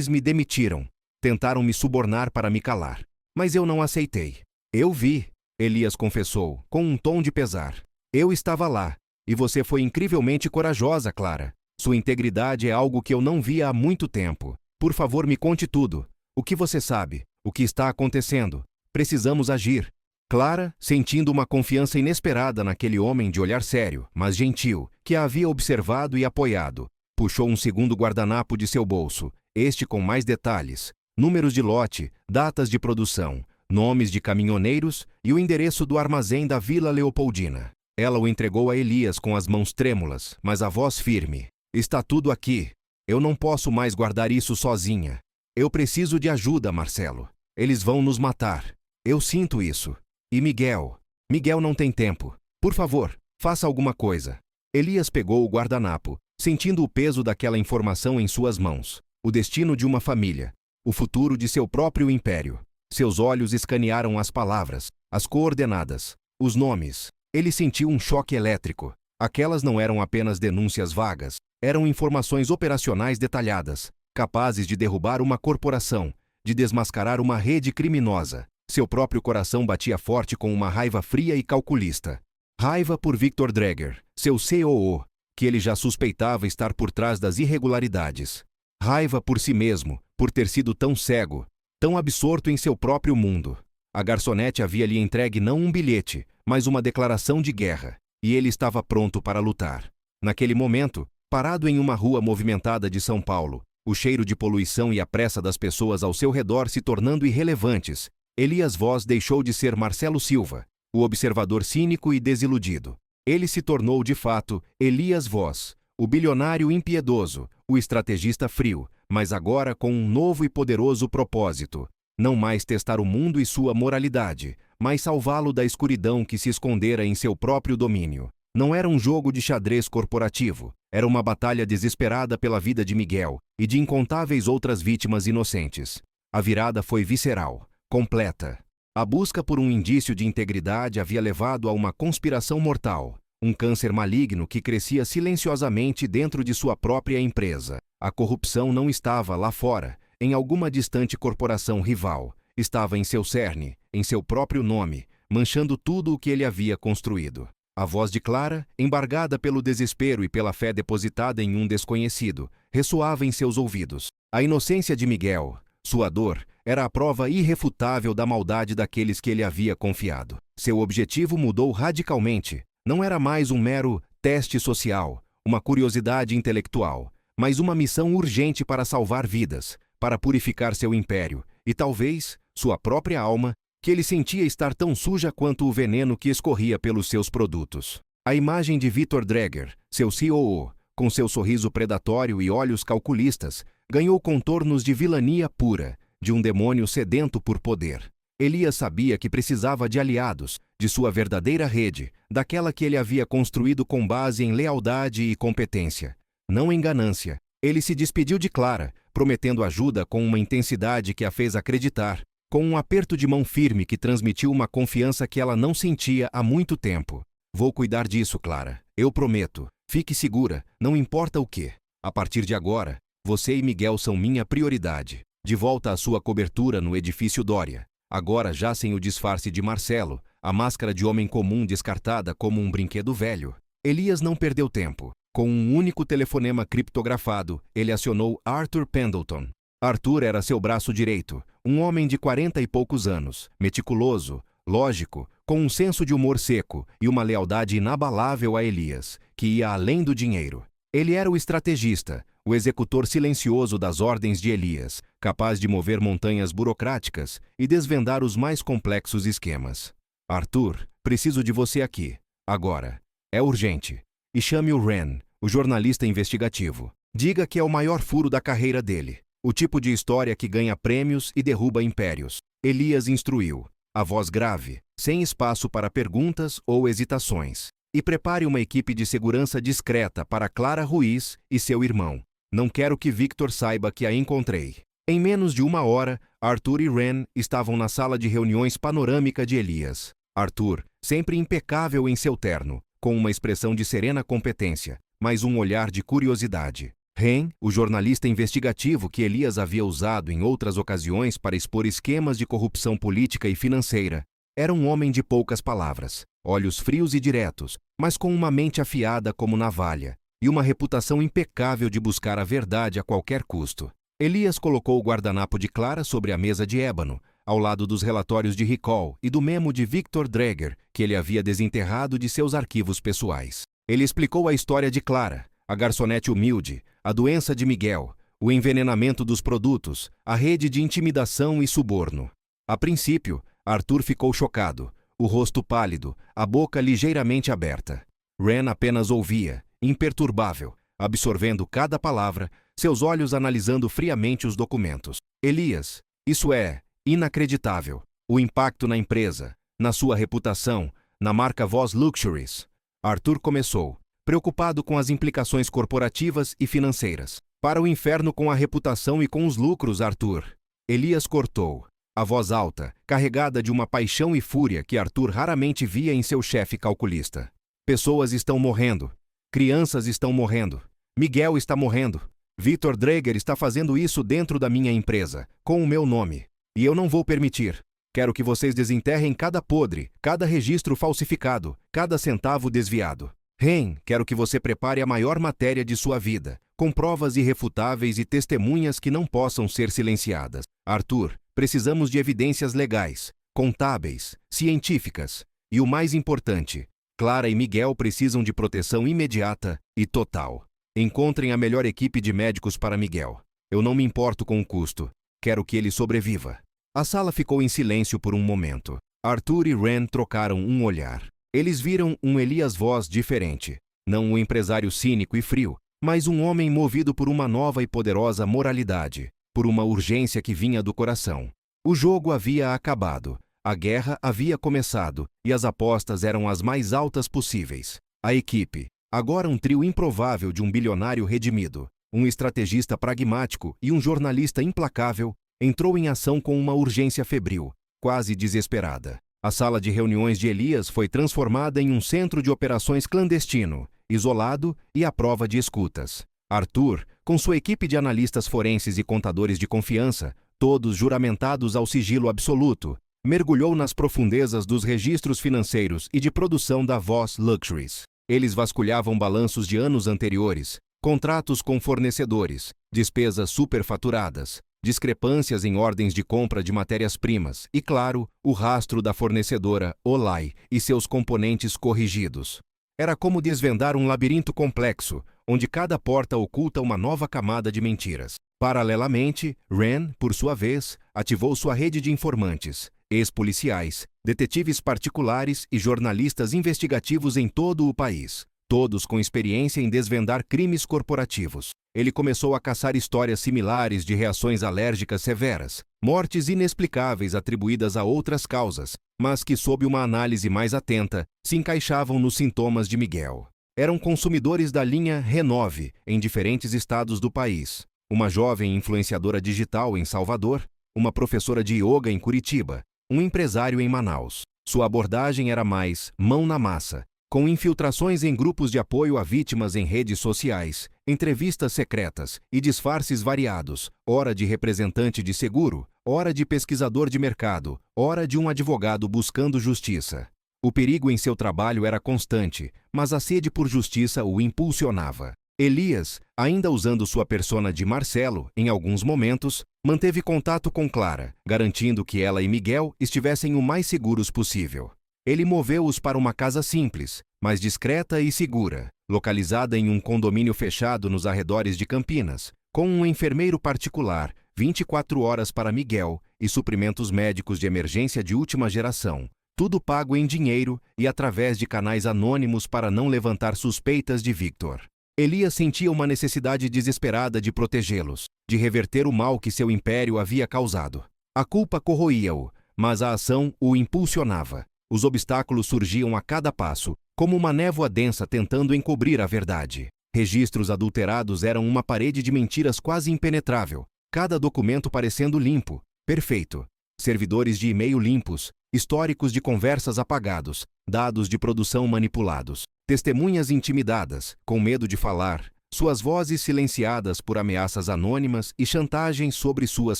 me demitiram. Tentaram me subornar para me calar. Mas eu não aceitei. Eu vi, Elias confessou, com um tom de pesar. Eu estava lá. E você foi incrivelmente corajosa, Clara. Sua integridade é algo que eu não via há muito tempo. Por favor, me conte tudo. O que você sabe? O que está acontecendo? Precisamos agir. Clara, sentindo uma confiança inesperada naquele homem de olhar sério, mas gentil, que a havia observado e apoiado, puxou um segundo guardanapo de seu bolso, este com mais detalhes, números de lote, datas de produção, nomes de caminhoneiros e o endereço do armazém da Vila Leopoldina. Ela o entregou a Elias com as mãos trêmulas, mas a voz firme. Está tudo aqui. Eu não posso mais guardar isso sozinha. Eu preciso de ajuda, Marcelo. Eles vão nos matar. Eu sinto isso. E Miguel? Miguel não tem tempo. Por favor, faça alguma coisa. Elias pegou o guardanapo, sentindo o peso daquela informação em suas mãos. O destino de uma família. O futuro de seu próprio império. Seus olhos escanearam as palavras, as coordenadas, os nomes. Ele sentiu um choque elétrico. Aquelas não eram apenas denúncias vagas, eram informações operacionais detalhadas, capazes de derrubar uma corporação, de desmascarar uma rede criminosa. Seu próprio coração batia forte com uma raiva fria e calculista. Raiva por Victor Dreger, seu COO, que ele já suspeitava estar por trás das irregularidades. Raiva por si mesmo, por ter sido tão cego, tão absorto em seu próprio mundo. A garçonete havia lhe entregue não um bilhete, mas uma declaração de guerra, e ele estava pronto para lutar. Naquele momento, parado em uma rua movimentada de São Paulo, o cheiro de poluição e a pressa das pessoas ao seu redor se tornando irrelevantes, Elias Voz deixou de ser Marcelo Silva, o observador cínico e desiludido. Ele se tornou, de fato, Elias Voz, o bilionário impiedoso, o estrategista frio, mas agora com um novo e poderoso propósito. Não mais testar o mundo e sua moralidade, mas salvá-lo da escuridão que se escondera em seu próprio domínio. Não era um jogo de xadrez corporativo, era uma batalha desesperada pela vida de Miguel e de incontáveis outras vítimas inocentes. A virada foi visceral, completa. A busca por um indício de integridade havia levado a uma conspiração mortal, um câncer maligno que crescia silenciosamente dentro de sua própria empresa. A corrupção não estava lá fora, em alguma distante corporação rival. Estava em seu cerne, em seu próprio nome, manchando tudo o que ele havia construído. A voz de Clara, embargada pelo desespero e pela fé depositada em um desconhecido, ressoava em seus ouvidos. A inocência de Miguel, sua dor, era a prova irrefutável da maldade daqueles que ele havia confiado. Seu objetivo mudou radicalmente. Não era mais um mero teste social, uma curiosidade intelectual, mas uma missão urgente para salvar vidas, para purificar seu império e, talvez, sua própria alma, que ele sentia estar tão suja quanto o veneno que escorria pelos seus produtos. A imagem de Victor Dreger, seu COO, com seu sorriso predatório e olhos calculistas, ganhou contornos de vilania pura, de um demônio sedento por poder. Elias sabia que precisava de aliados, de sua verdadeira rede, daquela que ele havia construído com base em lealdade e competência, não em ganância. Ele se despediu de Clara, prometendo ajuda com uma intensidade que a fez acreditar, com um aperto de mão firme que transmitiu uma confiança que ela não sentia há muito tempo. Vou cuidar disso, Clara. Eu prometo. Fique segura, não importa o que. A partir de agora, você e Miguel são minha prioridade. De volta à sua cobertura no edifício Dória. Agora já sem o disfarce de Marcelo, a máscara de homem comum descartada como um brinquedo velho. Elias não perdeu tempo. Com um único telefonema criptografado, ele acionou Arthur Pendleton. Arthur era seu braço direito, um homem de 40 e poucos anos, meticuloso, lógico, com um senso de humor seco e uma lealdade inabalável a Elias, que ia além do dinheiro. Ele era o estrategista, o executor silencioso das ordens de Elias, capaz de mover montanhas burocráticas e desvendar os mais complexos esquemas. Arthur, preciso de você aqui, agora. É urgente. E chame o Ren, o jornalista investigativo. Diga que é o maior furo da carreira dele. O tipo de história que ganha prêmios e derruba impérios. Elias instruiu, a voz grave, sem espaço para perguntas ou hesitações. E prepare uma equipe de segurança discreta para Clara Ruiz e seu irmão. Não quero que Victor saiba que a encontrei. Em menos de uma hora, Arthur e Ren estavam na sala de reuniões panorâmica de Elias. Arthur, sempre impecável em seu terno, com uma expressão de serena competência, mas um olhar de curiosidade. Ren, o jornalista investigativo que Elias havia usado em outras ocasiões para expor esquemas de corrupção política e financeira, era um homem de poucas palavras, olhos frios e diretos, mas com uma mente afiada como navalha, e uma reputação impecável de buscar a verdade a qualquer custo. Elias colocou o guardanapo de Clara sobre a mesa de ébano, ao lado dos relatórios de recall e do memo de Victor Dreger, que ele havia desenterrado de seus arquivos pessoais. Ele explicou a história de Clara, a garçonete humilde, a doença de Miguel, o envenenamento dos produtos, a rede de intimidação e suborno. A princípio, Arthur ficou chocado, o rosto pálido, a boca ligeiramente aberta. Ren apenas ouvia, imperturbável, absorvendo cada palavra, seus olhos analisando friamente os documentos. Elias, isso é inacreditável. O impacto na empresa, na sua reputação, na marca Voss Luxuries. Arthur começou, preocupado com as implicações corporativas e financeiras. Para o inferno com a reputação e com os lucros, Arthur. Elias cortou, a voz alta, carregada de uma paixão e fúria que Arthur raramente via em seu chefe calculista. Pessoas estão morrendo. Crianças estão morrendo. Miguel está morrendo. Victor Dreger está fazendo isso dentro da minha empresa, com o meu nome. E eu não vou permitir. Quero que vocês desenterrem cada podre, cada registro falsificado, cada centavo desviado. Ren, quero que você prepare a maior matéria de sua vida, com provas irrefutáveis e testemunhas que não possam ser silenciadas. Arthur, precisamos de evidências legais, contábeis, científicas. E o mais importante, Clara e Miguel precisam de proteção imediata e total. Encontrem a melhor equipe de médicos para Miguel. Eu não me importo com o custo. Quero que ele sobreviva. A sala ficou em silêncio por um momento. Arthur e Ren trocaram um olhar. Eles viram um Elias Voss diferente. Não um empresário cínico e frio, mas um homem movido por uma nova e poderosa moralidade, por uma urgência que vinha do coração. O jogo havia acabado. A guerra havia começado e as apostas eram as mais altas possíveis. A equipe, agora um trio improvável de um bilionário redimido, um estrategista pragmático e um jornalista implacável, entrou em ação com uma urgência febril, quase desesperada. A sala de reuniões de Elias foi transformada em um centro de operações clandestino, isolado e à prova de escutas. Arthur, com sua equipe de analistas forenses e contadores de confiança, todos juramentados ao sigilo absoluto, mergulhou nas profundezas dos registros financeiros e de produção da Voss Luxuries. Eles vasculhavam balanços de anos anteriores, contratos com fornecedores, despesas superfaturadas, discrepâncias em ordens de compra de matérias-primas e, claro, o rastro da fornecedora Olay e seus componentes corrigidos. Era como desvendar um labirinto complexo, onde cada porta oculta uma nova camada de mentiras. Paralelamente, Ren, por sua vez, ativou sua rede de informantes, ex-policiais, detetives particulares e jornalistas investigativos em todo o país, todos com experiência em desvendar crimes corporativos. Ele começou a caçar histórias similares de reações alérgicas severas, mortes inexplicáveis atribuídas a outras causas, mas que, sob uma análise mais atenta, se encaixavam nos sintomas de Miguel. Eram consumidores da linha Renove, em diferentes estados do país. Uma jovem influenciadora digital em Salvador, uma professora de yoga em Curitiba, um empresário em Manaus. Sua abordagem era mais mão na massa, com infiltrações em grupos de apoio a vítimas em redes sociais, entrevistas secretas e disfarces variados, ora de representante de seguro, ora de pesquisador de mercado, ora de um advogado buscando justiça. O perigo em seu trabalho era constante, mas a sede por justiça o impulsionava. Elias, ainda usando sua persona de Marcelo, em alguns momentos, manteve contato com Clara, garantindo que ela e Miguel estivessem o mais seguros possível. Ele moveu-os para uma casa simples, mas discreta e segura, localizada em um condomínio fechado nos arredores de Campinas, com um enfermeiro particular, 24 horas para Miguel e suprimentos médicos de emergência de última geração, tudo pago em dinheiro e através de canais anônimos para não levantar suspeitas de Victor. Elias sentia uma necessidade desesperada de protegê-los, de reverter o mal que seu império havia causado. A culpa corroía-o, mas a ação o impulsionava. Os obstáculos surgiam a cada passo, como uma névoa densa tentando encobrir a verdade. Registros adulterados eram uma parede de mentiras quase impenetrável, cada documento parecendo limpo, perfeito. Servidores de e-mail limpos, históricos de conversas apagados, dados de produção manipulados, testemunhas intimidadas, com medo de falar, suas vozes silenciadas por ameaças anônimas e chantagens sobre suas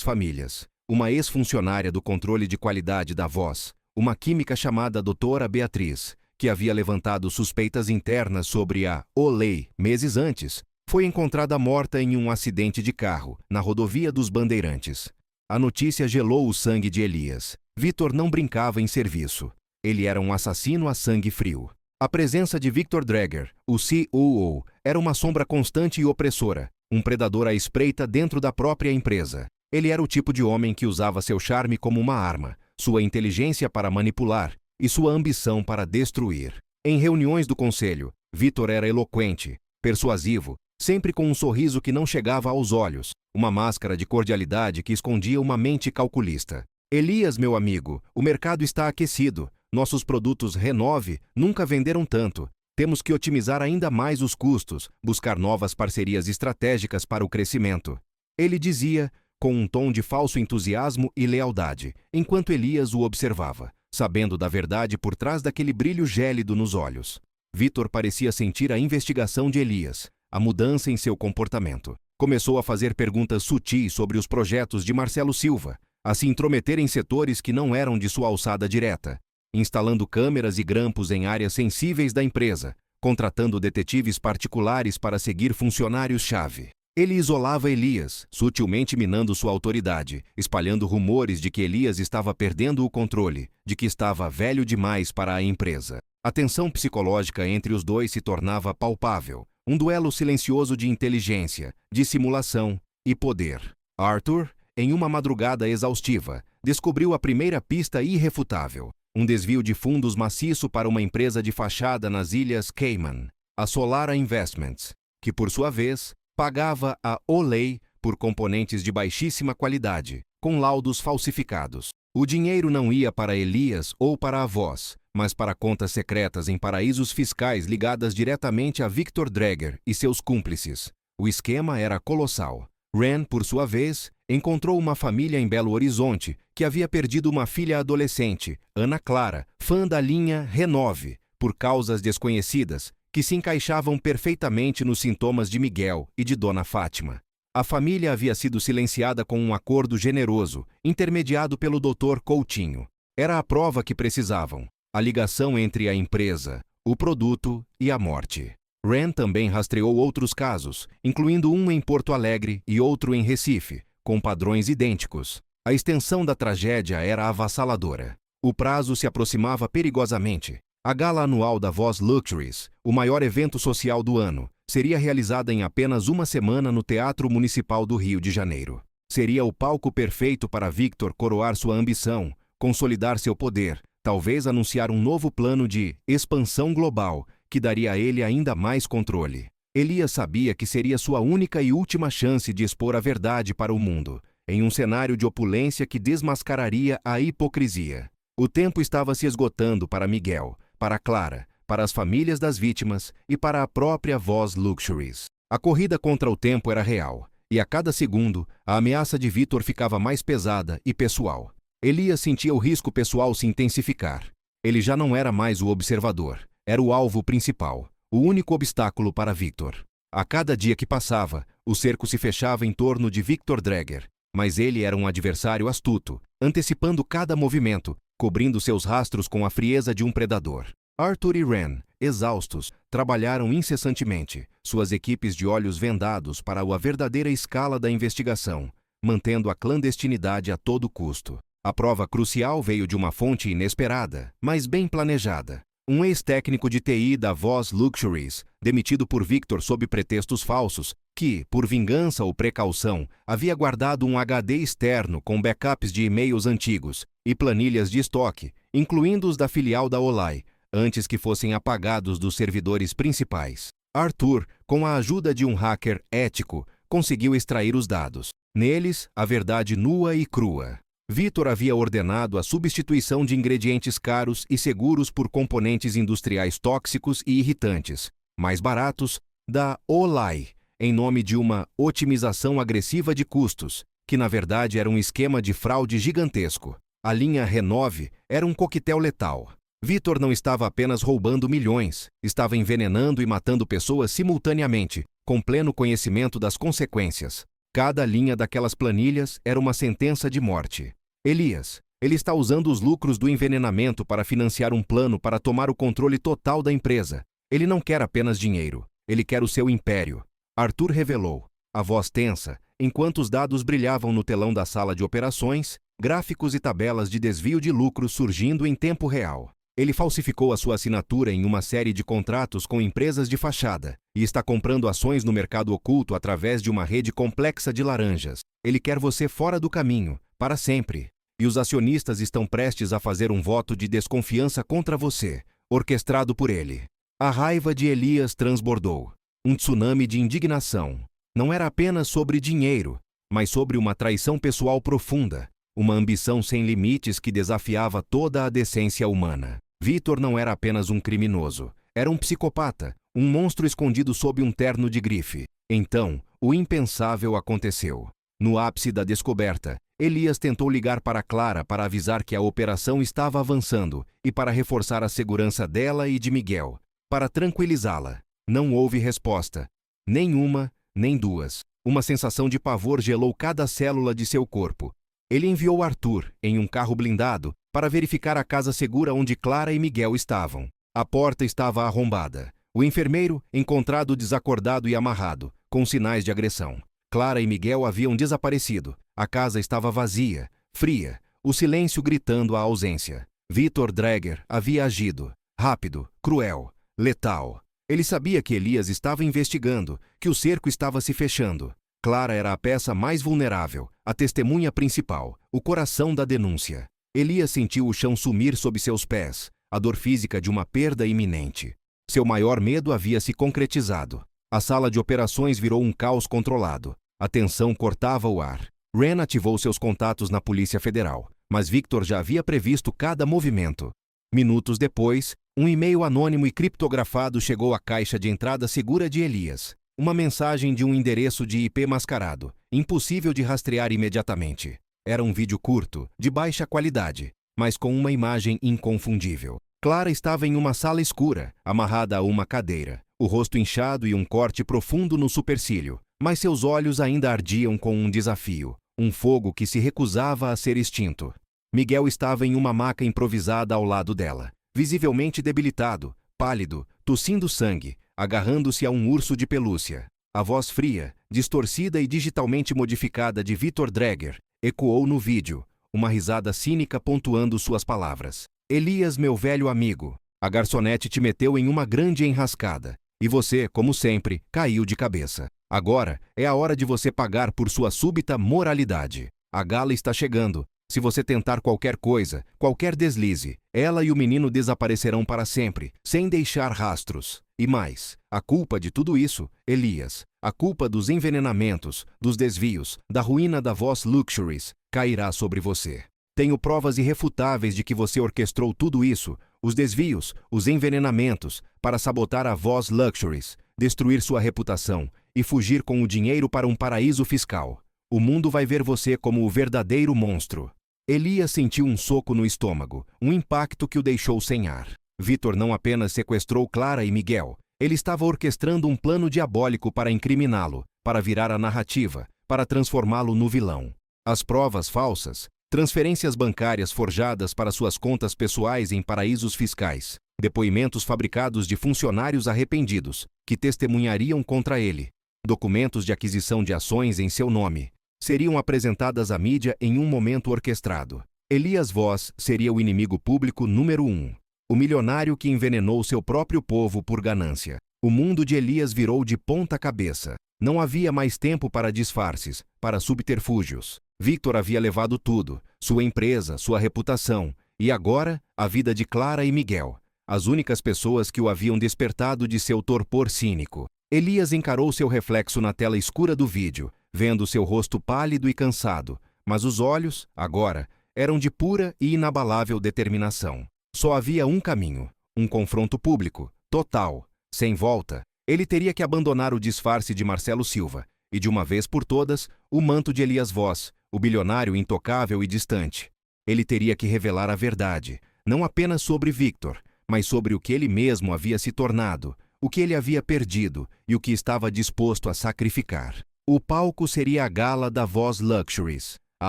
famílias. Uma ex-funcionária do controle de qualidade da Voss, uma química chamada Doutora Beatriz, que havia levantado suspeitas internas sobre a Olay meses antes, foi encontrada morta em um acidente de carro, na rodovia dos Bandeirantes. A notícia gelou o sangue de Elias. Victor não brincava em serviço. Ele era um assassino a sangue frio. A presença de Victor Dreger, o COO, era uma sombra constante e opressora, um predador à espreita dentro da própria empresa. Ele era o tipo de homem que usava seu charme como uma arma, sua inteligência para manipular e sua ambição para destruir. Em reuniões do conselho, Victor era eloquente, persuasivo, sempre com um sorriso que não chegava aos olhos, uma máscara de cordialidade que escondia uma mente calculista. Elias, meu amigo, o mercado está aquecido. Nossos produtos Renove nunca venderam tanto. Temos que otimizar ainda mais os custos, buscar novas parcerias estratégicas para o crescimento. Ele dizia, com um tom de falso entusiasmo e lealdade, enquanto Elias o observava, sabendo da verdade por trás daquele brilho gélido nos olhos. Victor parecia sentir a investigação de Elias, a mudança em seu comportamento. Começou a fazer perguntas sutis sobre os projetos de Marcelo Silva, a se intrometer em setores que não eram de sua alçada direta, instalando câmeras e grampos em áreas sensíveis da empresa, contratando detetives particulares para seguir funcionários-chave. Ele isolava Elias, sutilmente minando sua autoridade, espalhando rumores de que Elias estava perdendo o controle, de que estava velho demais para a empresa. A tensão psicológica entre os dois se tornava palpável, um duelo silencioso de inteligência, dissimulação e poder. Arthur, em uma madrugada exaustiva, descobriu a primeira pista irrefutável. Um desvio de fundos maciço para uma empresa de fachada nas Ilhas Cayman, a Solara Investments, que, por sua vez, pagava a Olay por componentes de baixíssima qualidade, com laudos falsificados. O dinheiro não ia para Elias ou para a Voz, mas para contas secretas em paraísos fiscais ligadas diretamente a Victor Dreger e seus cúmplices. O esquema era colossal. Ren, por sua vez, encontrou uma família em Belo Horizonte que havia perdido uma filha adolescente, Ana Clara, fã da linha Renove, por causas desconhecidas, que se encaixavam perfeitamente nos sintomas de Miguel e de Dona Fátima. A família havia sido silenciada com um acordo generoso, intermediado pelo Dr. Coutinho. Era a prova que precisavam, a ligação entre a empresa, o produto e a morte. Ren também rastreou outros casos, incluindo um em Porto Alegre e outro em Recife, com padrões idênticos. A extensão da tragédia era avassaladora. O prazo se aproximava perigosamente. A gala anual da Voz Luxuries, o maior evento social do ano, seria realizada em apenas uma semana no Teatro Municipal do Rio de Janeiro. Seria o palco perfeito para Victor coroar sua ambição, consolidar seu poder, talvez anunciar um novo plano de expansão global que daria a ele ainda mais controle. Elias sabia que seria sua única e última chance de expor a verdade para o mundo, em um cenário de opulência que desmascararia a hipocrisia. O tempo estava se esgotando para Miguel, para Clara, para as famílias das vítimas e para a própria Voz Luxuries. A corrida contra o tempo era real, e a cada segundo, a ameaça de Victor ficava mais pesada e pessoal. Elias sentia o risco pessoal se intensificar. Ele já não era mais o observador, era o alvo principal, o único obstáculo para Victor. A cada dia que passava, o cerco se fechava em torno de Victor Dreger, mas ele era um adversário astuto, antecipando cada movimento, cobrindo seus rastros com a frieza de um predador. Arthur e Ren, exaustos, trabalharam incessantemente, suas equipes de olhos vendados para a verdadeira escala da investigação, mantendo a clandestinidade a todo custo. A prova crucial veio de uma fonte inesperada, mas bem planejada. Um ex-técnico de TI da Voz Luxuries, demitido por Victor sob pretextos falsos, que, por vingança ou precaução, havia guardado um HD externo com backups de e-mails antigos e planilhas de estoque, incluindo os da filial da Olay, antes que fossem apagados dos servidores principais. Arthur, com a ajuda de um hacker ético, conseguiu extrair os dados. Neles, a verdade nua e crua. Victor havia ordenado a substituição de ingredientes caros e seguros por componentes industriais tóxicos e irritantes, mais baratos, da Olay, em nome de uma otimização agressiva de custos, que na verdade era um esquema de fraude gigantesco. A linha Renove era um coquetel letal. Victor não estava apenas roubando milhões, estava envenenando e matando pessoas simultaneamente, com pleno conhecimento das consequências. Cada linha daquelas planilhas era uma sentença de morte. Elias, Ele está usando os lucros do envenenamento para financiar um plano para tomar o controle total da empresa. Ele não quer apenas dinheiro. Ele quer o seu império. Arthur revelou, a voz tensa, enquanto os dados brilhavam no telão da sala de operações, gráficos e tabelas de desvio de lucros surgindo em tempo real. Ele falsificou a sua assinatura em uma série de contratos com empresas de fachada e está comprando ações no mercado oculto através de uma rede complexa de laranjas. Ele quer você fora do caminho, para sempre. E os acionistas estão prestes a fazer um voto de desconfiança contra você, orquestrado por ele. A raiva de Elias transbordou. Um tsunami de indignação. Não era apenas sobre dinheiro, mas sobre uma traição pessoal profunda, uma ambição sem limites que desafiava toda a decência humana. Victor não era apenas um criminoso, era um psicopata, um monstro escondido sob um terno de grife. Então, o impensável aconteceu. No ápice da descoberta, Elias tentou ligar para Clara para avisar que a operação estava avançando e para reforçar a segurança dela e de Miguel, para tranquilizá-la. Não houve resposta. Nem uma, nem duas. Uma sensação de pavor gelou cada célula de seu corpo. Ele enviou Arthur, em um carro blindado, para verificar a casa segura onde Clara e Miguel estavam. A porta estava arrombada. O enfermeiro, encontrado desacordado e amarrado, com sinais de agressão. Clara e Miguel haviam desaparecido. A casa estava vazia, fria, o silêncio gritando a ausência. Victor Dreger havia agido. Rápido, cruel, letal. Ele sabia que Elias estava investigando, que o cerco estava se fechando. Clara era a peça mais vulnerável, a testemunha principal, o coração da denúncia. Elias sentiu o chão sumir sob seus pés, a dor física de uma perda iminente. Seu maior medo havia se concretizado. A sala de operações virou um caos controlado. A tensão cortava o ar. Ren ativou seus contatos na Polícia Federal, mas Victor já havia previsto cada movimento. Minutos depois, um e-mail anônimo e criptografado chegou à caixa de entrada segura de Elias. Uma mensagem de um endereço de IP mascarado, impossível de rastrear imediatamente. Era um vídeo curto, de baixa qualidade, mas com uma imagem inconfundível. Clara estava em uma sala escura, amarrada a uma cadeira, o rosto inchado e um corte profundo no supercílio, mas seus olhos ainda ardiam com um desafio, um fogo que se recusava a ser extinto. Miguel estava em uma maca improvisada ao lado dela, visivelmente debilitado, pálido, tossindo sangue, agarrando-se a um urso de pelúcia. A voz fria, distorcida e digitalmente modificada de Victor Dreger ecoou no vídeo, uma risada cínica pontuando suas palavras. Elias, meu velho amigo, a garçonete te meteu em uma grande enrascada, e você, como sempre, caiu de cabeça. Agora é a hora de você pagar por sua súbita moralidade. A gala está chegando. Se você tentar qualquer coisa, qualquer deslize, ela e o menino desaparecerão para sempre, sem deixar rastros. E mais, a culpa de tudo isso, Elias, a culpa dos envenenamentos, dos desvios, da ruína da Voz Luxuries, cairá sobre você. Tenho provas irrefutáveis de que você orquestrou tudo isso, os desvios, os envenenamentos, para sabotar a Voz Luxuries, destruir sua reputação e fugir com o dinheiro para um paraíso fiscal. O mundo vai ver você como o verdadeiro monstro. Elias sentiu um soco no estômago, um impacto que o deixou sem ar. Victor não apenas sequestrou Clara e Miguel, ele estava orquestrando um plano diabólico para incriminá-lo, para virar a narrativa, para transformá-lo no vilão. As provas falsas, transferências bancárias forjadas para suas contas pessoais em paraísos fiscais, depoimentos fabricados de funcionários arrependidos, que testemunhariam contra ele, documentos de aquisição de ações em seu nome, seriam apresentadas à mídia em um momento orquestrado. Elias Voz seria o inimigo público número 1. O milionário que envenenou seu próprio povo por ganância. O mundo de Elias virou de ponta cabeça. Não havia mais tempo para disfarces, para subterfúgios. Victor havia levado tudo, sua empresa, sua reputação, e agora, a vida de Clara e Miguel, as únicas pessoas que o haviam despertado de seu torpor cínico. Elias encarou seu reflexo na tela escura do vídeo, vendo seu rosto pálido e cansado, mas os olhos, agora, eram de pura e inabalável determinação. Só havia um caminho, um confronto público, total, sem volta. Ele teria que abandonar o disfarce de Marcelo Silva e, de uma vez por todas, o manto de Elias Voz, o bilionário intocável e distante. Ele teria que revelar a verdade, não apenas sobre Victor, mas sobre o que ele mesmo havia se tornado, o que ele havia perdido e o que estava disposto a sacrificar. O palco seria a gala da Voz Luxuries, a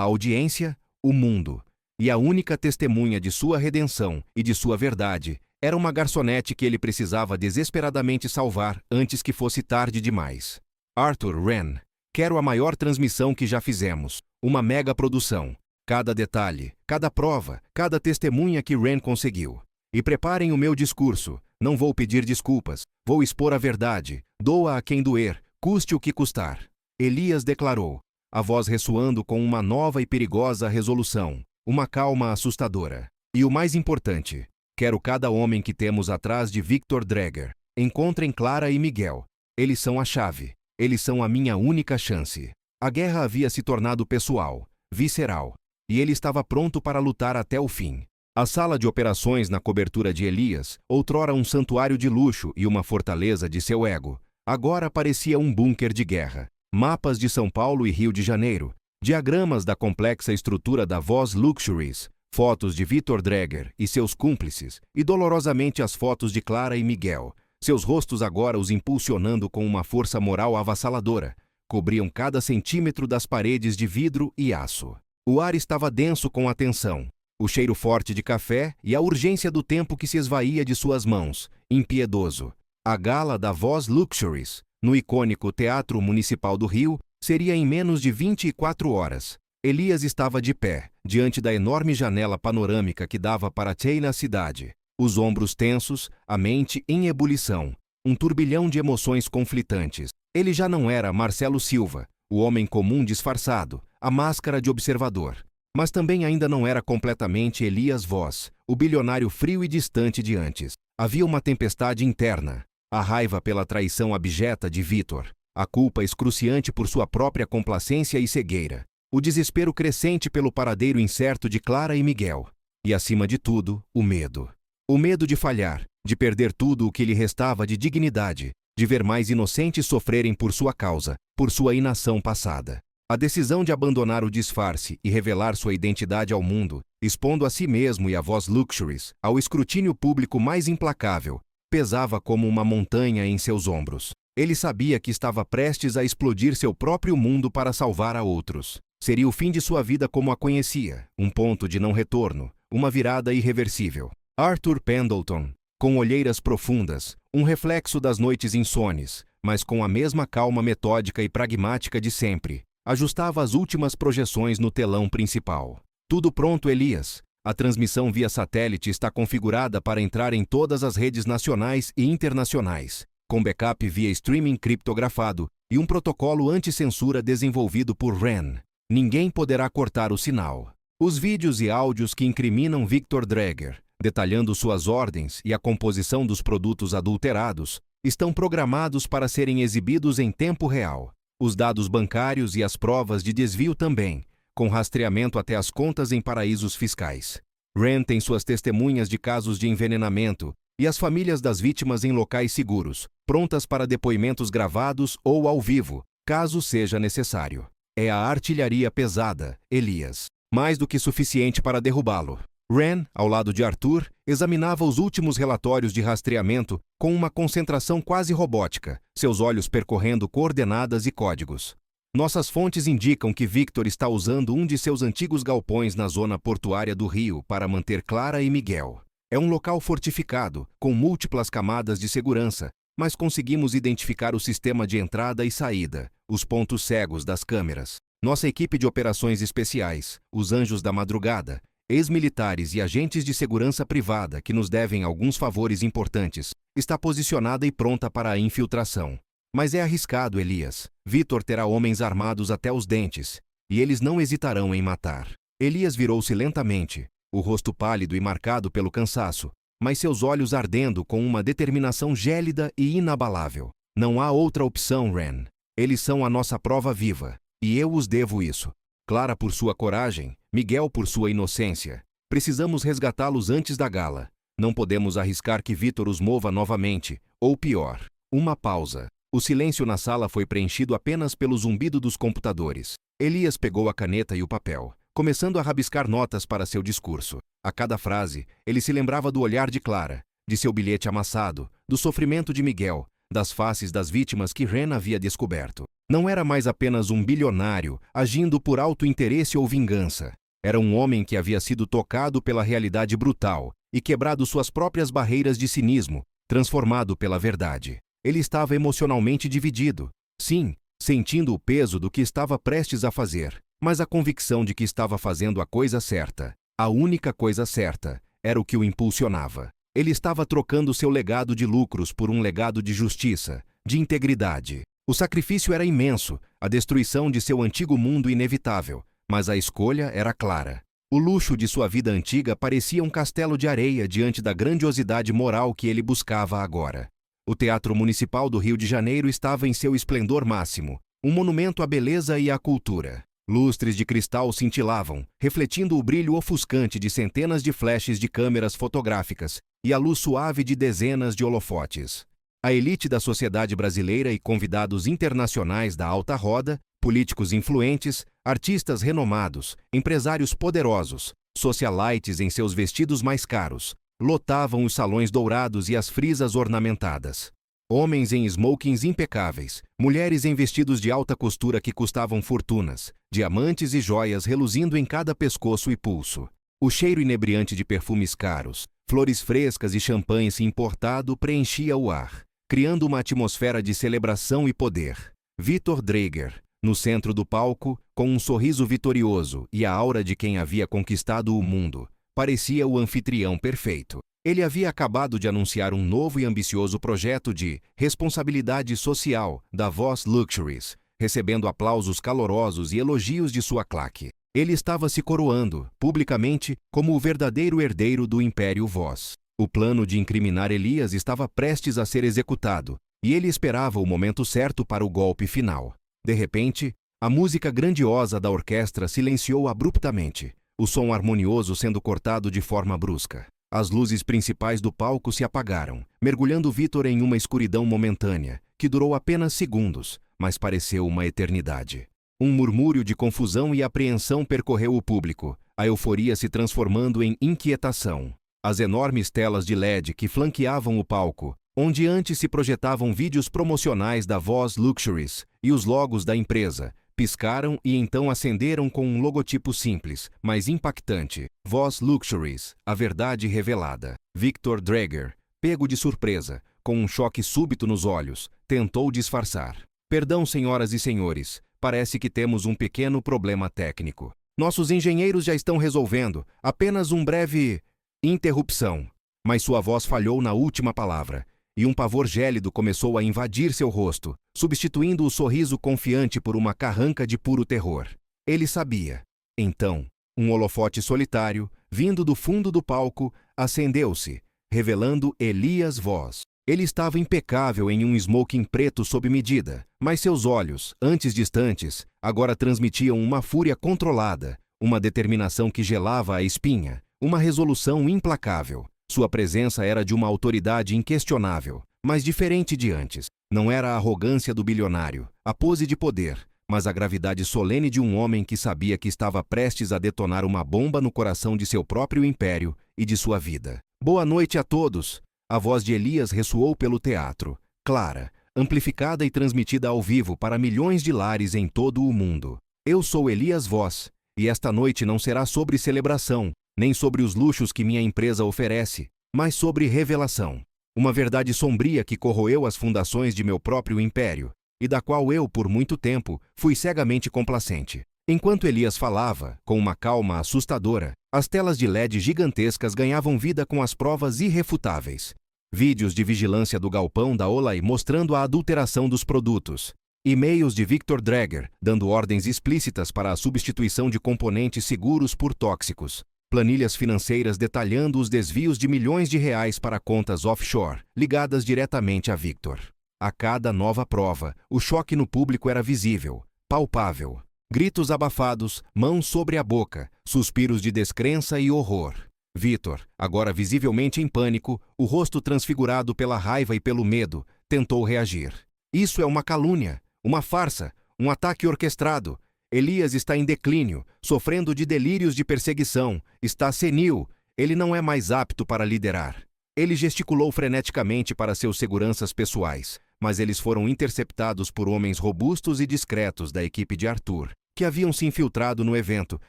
audiência, o mundo. e a única testemunha de sua redenção e de sua verdade era uma garçonete que ele precisava desesperadamente salvar antes que fosse tarde demais. Arthur Wren, quero a maior transmissão que já fizemos, uma mega produção. Cada detalhe, cada prova, cada testemunha que Wren conseguiu. E preparem o meu discurso, não vou pedir desculpas, vou expor a verdade, doa a quem doer, custe o que custar. Elias declarou, a voz ressoando com uma nova e perigosa resolução, uma calma assustadora. E o mais importante, quero cada homem que temos atrás de Victor Dreger. Encontrem Clara e Miguel. Eles são a chave. Eles são a minha única chance. A guerra havia se tornado pessoal, visceral, e ele estava pronto para lutar até o fim. A sala de operações na cobertura de Elias, outrora um santuário de luxo e uma fortaleza de seu ego, agora parecia um bunker de guerra. Mapas de São Paulo e Rio de Janeiro, diagramas da complexa estrutura da Voz Luxuries, fotos de Victor Dreger e seus cúmplices, e dolorosamente as fotos de Clara e Miguel, seus rostos agora os impulsionando com uma força moral avassaladora, cobriam cada centímetro das paredes de vidro e aço. O ar estava denso com a tensão, o cheiro forte de café e a urgência do tempo que se esvaía de suas mãos, impiedoso. A gala da Voz Luxuries, no icônico Teatro Municipal do Rio, seria em menos de 24 horas. Elias estava de pé, diante da enorme janela panorâmica que dava para a cidade. Os ombros tensos, a mente em ebulição. Um turbilhão de emoções conflitantes. Ele já não era Marcelo Silva, o homem comum disfarçado, a máscara de observador. Mas também ainda não era completamente Elias Voz, o bilionário frio e distante de antes. Havia uma tempestade interna. A raiva pela traição abjeta de Victor, a culpa excruciante por sua própria complacência e cegueira, o desespero crescente pelo paradeiro incerto de Clara e Miguel, e acima de tudo, o medo. O medo de falhar, de perder tudo o que lhe restava de dignidade, de ver mais inocentes sofrerem por sua causa, por sua inação passada. A decisão de abandonar o disfarce e revelar sua identidade ao mundo, expondo a si mesmo e a Voz Luxuries ao escrutínio público mais implacável, pesava como uma montanha em seus ombros. Ele sabia que estava prestes a explodir seu próprio mundo para salvar a outros. Seria o fim de sua vida como a conhecia, um ponto de não retorno, uma virada irreversível. Arthur Pendleton, com olheiras profundas, um reflexo das noites insones, mas com a mesma calma metódica e pragmática de sempre, ajustava as últimas projeções no telão principal. Tudo pronto, Elias. A transmissão via satélite está configurada para entrar em todas as redes nacionais e internacionais, com backup via streaming criptografado e um protocolo anti-censura desenvolvido por Wren. Ninguém poderá cortar o sinal. Os vídeos e áudios que incriminam Victor Dreger, detalhando suas ordens e a composição dos produtos adulterados, estão programados para serem exibidos em tempo real. Os dados bancários e as provas de desvio também, com rastreamento até as contas em paraísos fiscais. Wren tem suas testemunhas de casos de envenenamento e as famílias das vítimas em locais seguros, prontas para depoimentos gravados ou ao vivo, caso seja necessário. É a artilharia pesada, Elias. Mais do que suficiente para derrubá-lo. Wren, ao lado de Arthur, examinava os últimos relatórios de rastreamento com uma concentração quase robótica, seus olhos percorrendo coordenadas e códigos. Nossas fontes indicam que Victor está usando um de seus antigos galpões na zona portuária do Rio para manter Clara e Miguel. É um local fortificado, com múltiplas camadas de segurança, mas conseguimos identificar o sistema de entrada e saída, os pontos cegos das câmeras. Nossa equipe de operações especiais, os Anjos da Madrugada, ex-militares e agentes de segurança privada que nos devem alguns favores importantes, está posicionada e pronta para a infiltração. Mas é arriscado, Elias. Victor terá homens armados até os dentes, e eles não hesitarão em matar. Elias virou-se lentamente, o rosto pálido e marcado pelo cansaço, mas seus olhos ardendo com uma determinação gélida e inabalável. Não há outra opção, Wren. Eles são a nossa prova viva, e eu os devo isso. Clara por sua coragem, Miguel por sua inocência. Precisamos resgatá-los antes da gala. Não podemos arriscar que Victor os mova novamente, ou pior. Uma pausa. O silêncio na sala foi preenchido apenas pelo zumbido dos computadores. Elias pegou a caneta e o papel, começando a rabiscar notas para seu discurso. A cada frase, ele se lembrava do olhar de Clara, de seu bilhete amassado, do sofrimento de Miguel, das faces das vítimas que Wren havia descoberto. Não era mais apenas um bilionário, agindo por alto interesse ou vingança. Era um homem que havia sido tocado pela realidade brutal e quebrado suas próprias barreiras de cinismo, transformado pela verdade. Ele estava emocionalmente dividido. Sim, sentindo o peso do que estava prestes a fazer, mas a convicção de que estava fazendo a coisa certa, a única coisa certa, era o que o impulsionava. Ele estava trocando seu legado de lucros por um legado de justiça, de integridade. O sacrifício era imenso, a destruição de seu antigo mundo inevitável, mas a escolha era clara. O luxo de sua vida antiga parecia um castelo de areia diante da grandiosidade moral que ele buscava agora. O Teatro Municipal do Rio de Janeiro estava em seu esplendor máximo, um monumento à beleza e à cultura. Lustres de cristal cintilavam, refletindo o brilho ofuscante de centenas de flashes de câmeras fotográficas e a luz suave de dezenas de holofotes. A elite da sociedade brasileira e convidados internacionais da alta roda, políticos influentes, artistas renomados, empresários poderosos, socialites em seus vestidos mais caros, lotavam os salões dourados e as frisas ornamentadas. Homens em smokings impecáveis, mulheres em vestidos de alta costura que custavam fortunas, diamantes e joias reluzindo em cada pescoço e pulso. O cheiro inebriante de perfumes caros, flores frescas e champanhe importado preenchia o ar, criando uma atmosfera de celebração e poder. Victor Dreger, no centro do palco, com um sorriso vitorioso e a aura de quem havia conquistado o mundo, parecia o anfitrião perfeito. Ele havia acabado de anunciar um novo e ambicioso projeto de responsabilidade social da Voss Luxuries, recebendo aplausos calorosos e elogios de sua claque. Ele estava se coroando, publicamente, como o verdadeiro herdeiro do Império Voss. O plano de incriminar Elias estava prestes a ser executado, e ele esperava o momento certo para o golpe final. De repente, a música grandiosa da orquestra silenciou abruptamente, o som harmonioso sendo cortado de forma brusca. As luzes principais do palco se apagaram, mergulhando Victor em uma escuridão momentânea, que durou apenas segundos, mas pareceu uma eternidade. Um murmúrio de confusão e apreensão percorreu o público, a euforia se transformando em inquietação. As enormes telas de LED que flanqueavam o palco, onde antes se projetavam vídeos promocionais da Voss Luxuries e os logos da empresa, piscaram e então acenderam com um logotipo simples, mas impactante. Voss Luxuries, a verdade revelada. Victor Dreger, pego de surpresa, com um choque súbito nos olhos, tentou disfarçar. Perdão, senhoras e senhores, parece que temos um pequeno problema técnico. Nossos engenheiros já estão resolvendo, apenas um breve interrupção. Mas sua voz falhou na última palavra, e um pavor gélido começou a invadir seu rosto, substituindo o sorriso confiante por uma carranca de puro terror. Ele sabia. Então, um holofote solitário, vindo do fundo do palco, acendeu-se, revelando Elias Voss. Ele estava impecável em um smoking preto sob medida, mas seus olhos, antes distantes, agora transmitiam uma fúria controlada, uma determinação que gelava a espinha, uma resolução implacável. Sua presença era de uma autoridade inquestionável, mas diferente de antes. Não era a arrogância do bilionário, a pose de poder, mas a gravidade solene de um homem que sabia que estava prestes a detonar uma bomba no coração de seu próprio império e de sua vida. Boa noite a todos! A voz de Elias ressoou pelo teatro, clara, amplificada e transmitida ao vivo para milhões de lares em todo o mundo. Eu sou Elias Voss, e esta noite não será sobre celebração, nem sobre os luxos que minha empresa oferece, mas sobre revelação. Uma verdade sombria que corroeu as fundações de meu próprio império, e da qual eu, por muito tempo, fui cegamente complacente. Enquanto Elias falava, com uma calma assustadora, as telas de LED gigantescas ganhavam vida com as provas irrefutáveis. Vídeos de vigilância do galpão da Olay mostrando a adulteração dos produtos. E-mails de Victor Dreger, dando ordens explícitas para a substituição de componentes seguros por tóxicos. Planilhas financeiras detalhando os desvios de milhões de reais para contas offshore, ligadas diretamente a Victor. A cada nova prova, o choque no público era visível, palpável. Gritos abafados, mãos sobre a boca, suspiros de descrença e horror. Victor, agora visivelmente em pânico, o rosto transfigurado pela raiva e pelo medo, tentou reagir. Isso é uma calúnia, uma farsa, um ataque orquestrado. Elias está em declínio, sofrendo de delírios de perseguição, está senil, ele não é mais apto para liderar. Ele gesticulou freneticamente para seus seguranças pessoais, mas eles foram interceptados por homens robustos e discretos da equipe de Arthur, que haviam se infiltrado no evento,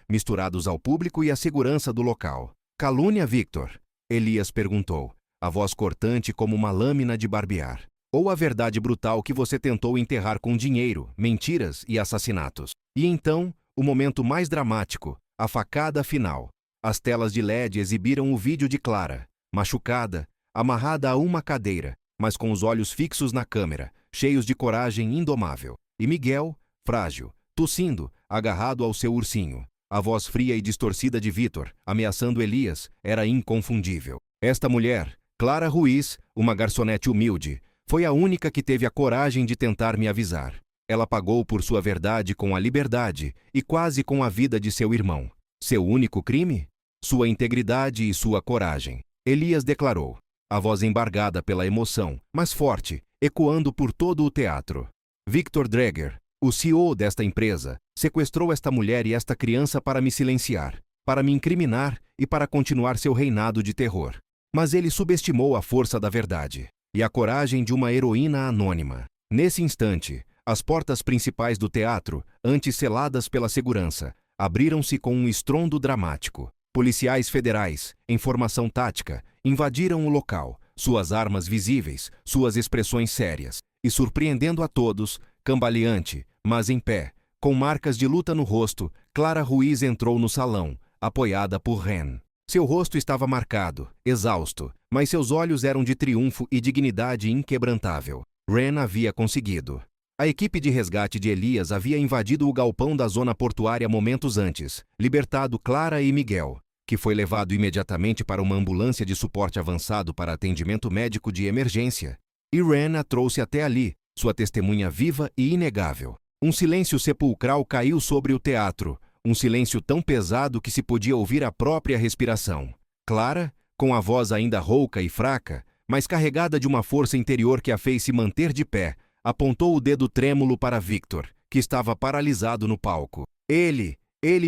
misturados ao público e à segurança do local. Calúnia, Victor? Elias perguntou, a voz cortante como uma lâmina de barbear. Ou a verdade brutal que você tentou enterrar com dinheiro, mentiras e assassinatos? E então, o momento mais dramático, a facada final. As telas de LED exibiram o vídeo de Clara, machucada, amarrada a uma cadeira, mas com os olhos fixos na câmera, cheios de coragem indomável. E Miguel, frágil, tossindo, agarrado ao seu ursinho. A voz fria e distorcida de Victor, ameaçando Elias, era inconfundível. Esta mulher, Clara Ruiz, uma garçonete humilde, foi a única que teve a coragem de tentar me avisar. Ela pagou por sua verdade com a liberdade e quase com a vida de seu irmão. Seu único crime? Sua integridade e sua coragem. Elias declarou, a voz embargada pela emoção, mas forte, ecoando por todo o teatro. Victor Dreger, o CEO desta empresa, sequestrou esta mulher e esta criança para me silenciar, para me incriminar e para continuar seu reinado de terror. Mas ele subestimou a força da verdade e a coragem de uma heroína anônima. Nesse instante, as portas principais do teatro, antes seladas pela segurança, abriram-se com um estrondo dramático. Policiais federais, em formação tática, invadiram o local, suas armas visíveis, suas expressões sérias, e surpreendendo a todos, cambaleante, mas em pé, com marcas de luta no rosto, Clara Ruiz entrou no salão, apoiada por Ren. Seu rosto estava marcado, exausto, mas seus olhos eram de triunfo e dignidade inquebrantável. Ren havia conseguido. A equipe de resgate de Elias havia invadido o galpão da zona portuária momentos antes, libertado Clara e Miguel, que foi levado imediatamente para uma ambulância de suporte avançado para atendimento médico de emergência. E Ren a trouxe até ali, sua testemunha viva e inegável. Um silêncio sepulcral caiu sobre o teatro, um silêncio tão pesado que se podia ouvir a própria respiração. Clara, com a voz ainda rouca e fraca, mas carregada de uma força interior que a fez se manter de pé, apontou o dedo trêmulo para Victor, que estava paralisado no palco. Ele